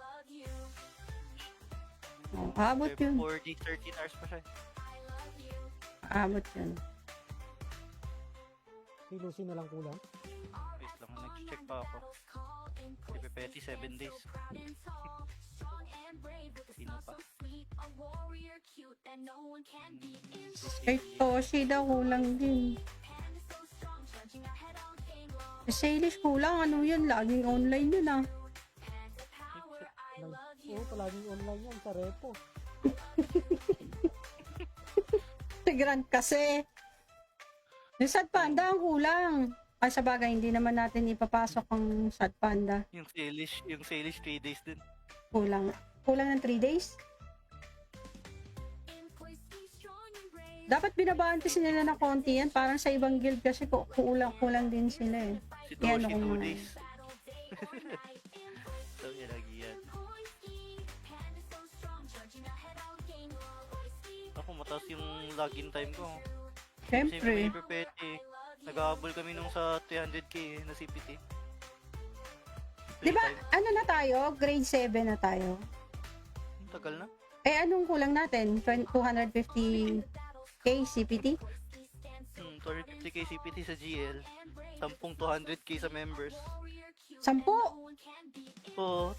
Oh, abot yun. 4 days, 13 hours pa siya. Abot yun. Si Lucy na lang kulang. Wait lang, nag-check pa ako. Si Pepeti, 7 days. Sino pa? Kay Toshi daw kulang din. Sa Salish kulang. Ano yun? Laging online yun ah. Oo, palaging online yan sa repo. Si Grant kasi. Yung Sad Panda ang kulang. Ay, sa bagay, hindi naman natin ipapasok ang Sad Panda. Yung Salish 3 days din. Kulang ng 3 days? Dapat binabaantisin nila ng konti yan. Parang sa ibang guild kasi kulang din sila eh. Si Yan, Toshi, ako 2 nga. days. Sabi niya lagi yan. Ako, mataas yung login time ko. Kasi Siyempre. may perpete. Nag-aabol kami nung sa 300k na CPT. Di ba, ano na tayo? Grade 7 na tayo. Tagal na. Eh, anong kulang natin? 250k CPT? 250k CPT sa GL. 200k sa members. 10? Oo,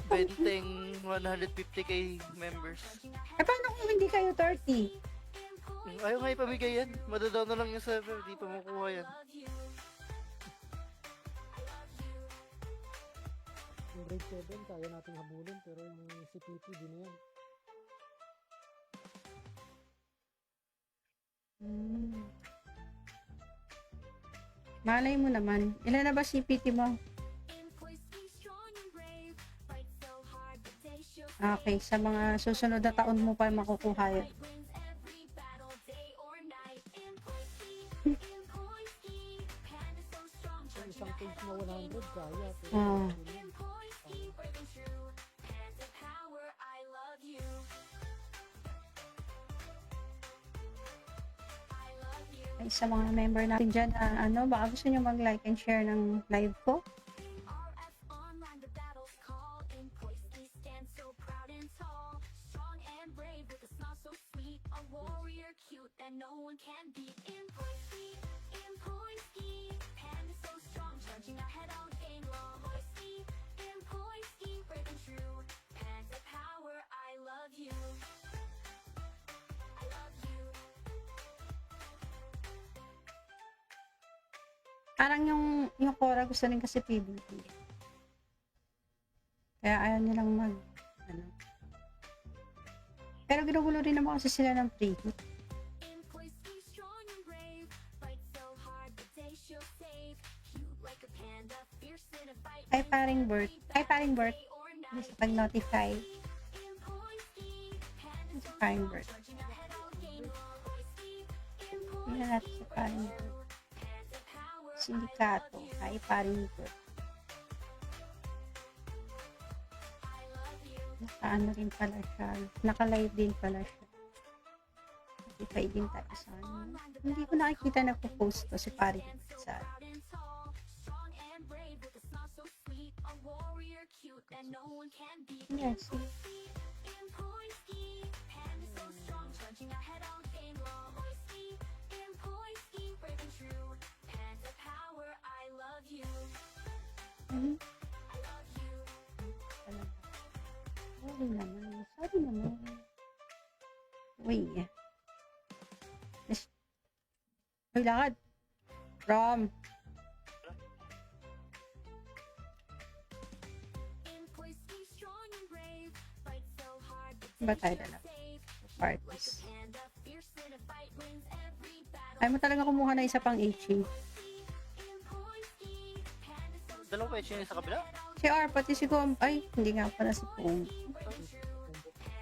benteng 150k members. Eh, paano kung hindi kayo 30? Ayaw nga ipamigay yan. Madadaw na lang yung server. Di pa makuha yan. Yung grade 7, kaya nating habulin, pero yung CPT, di na yan. Malay mo naman. Ilan na ba CPT mo? Okay, sa mga susunod na taon mo pa makukuha yun. Yung isang page na 100, kaya. Pero Ah. yun yan. Ay, sa mga member natin dyan, baka gusto nyo mag-like and share ng live ko. Parang yung Cora gusto rin kasi PvP. Kaya ayaw nilang ano. Pero ginugulo rin naman kasi sila ng free hit. Ay, paring Bert. Hindi sa pag-notify. Ay, sa paring Bert. Tingnan natin sa paring Bert. Sindikato. Ay, paring Bert. Naka-ano rin pala siya. Naka-live din pala siya. Notify din tayo sa ano. Hindi ko nakikita na po-post to si paring Bert sa yes. Sorry naman. Uy. Yes. Uy, lakad. From. Ba tayo na lang? Parties. Ay mo talaga kumuha na isa pang HE. Dalawa pa yung sa kabila? Si R, pati si Gom. Ay, hindi nga pala si Pong.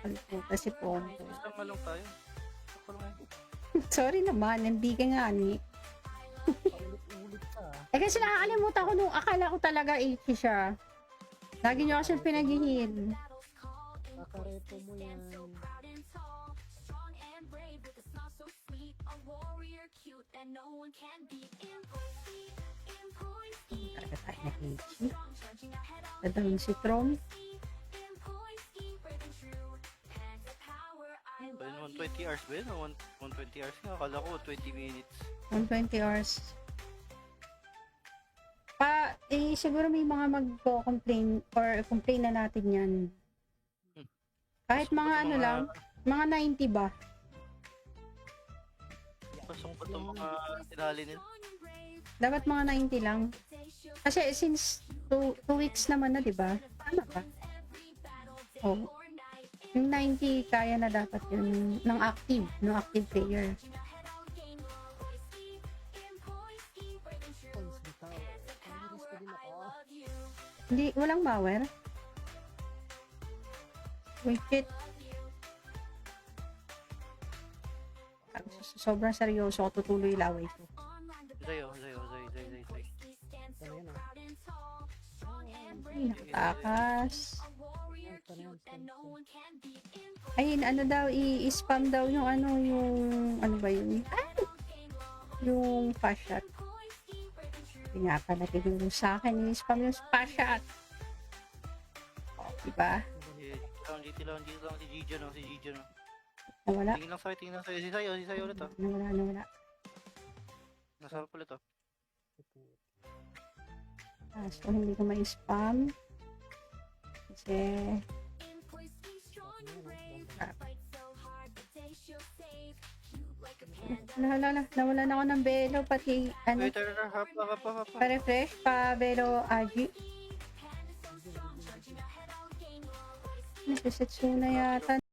Kaliputan si Pong. Isang malong tayo. Ako lang eh. Sorry naman, nambigay nga ni. Paulit-ulit ka. Eh kasi nakakalimutan ko nung akala ko talaga HE siya. Lagi nyo kasi pinag-heal. Kakareto mo yan. Talaga tayo na HE. Dadawin si Trom. Ba yun, 120 hours ba yun? 120 hours nga. Akala ko 20 minutes. 120 hours. Siguro may mga magko-complain or complain na natin yan. Kahit mga ano lang, mga 90 ba? Pasok pa itong mga tinali nila. Dapat mga 90 lang. Kasi since 2 weeks naman na, di ba? Tama ba? Oh. Yung 90 kaya na dapat yun ng active player. Points bitaw. Pang-iris pa din ako. Hindi, walang power. Wait, shit. sobrang seryoso ako, tutuloy laway ko. Zayo. Ano yan ah? Ay, nakatakas. Ano yan? Ayun, ano daw, i-spam daw yung ano, yung, ano ba yun? Ay! Yung fast shot. Hindi nga pala tinulong sa akin, i-spam yung fast shot. O, diba? GT lang, si Gijo no. Nawala. Tingin lang sa'yo. Si Sayo ulit oh. Nawala. Nasarap ulit oh. So, hindi ko ma-spam. Kasi, nawala na ako ng belo, pati, ano, Wait, hap pa. pa-refresh, pa-belo, Aji. Nasisetsu na yata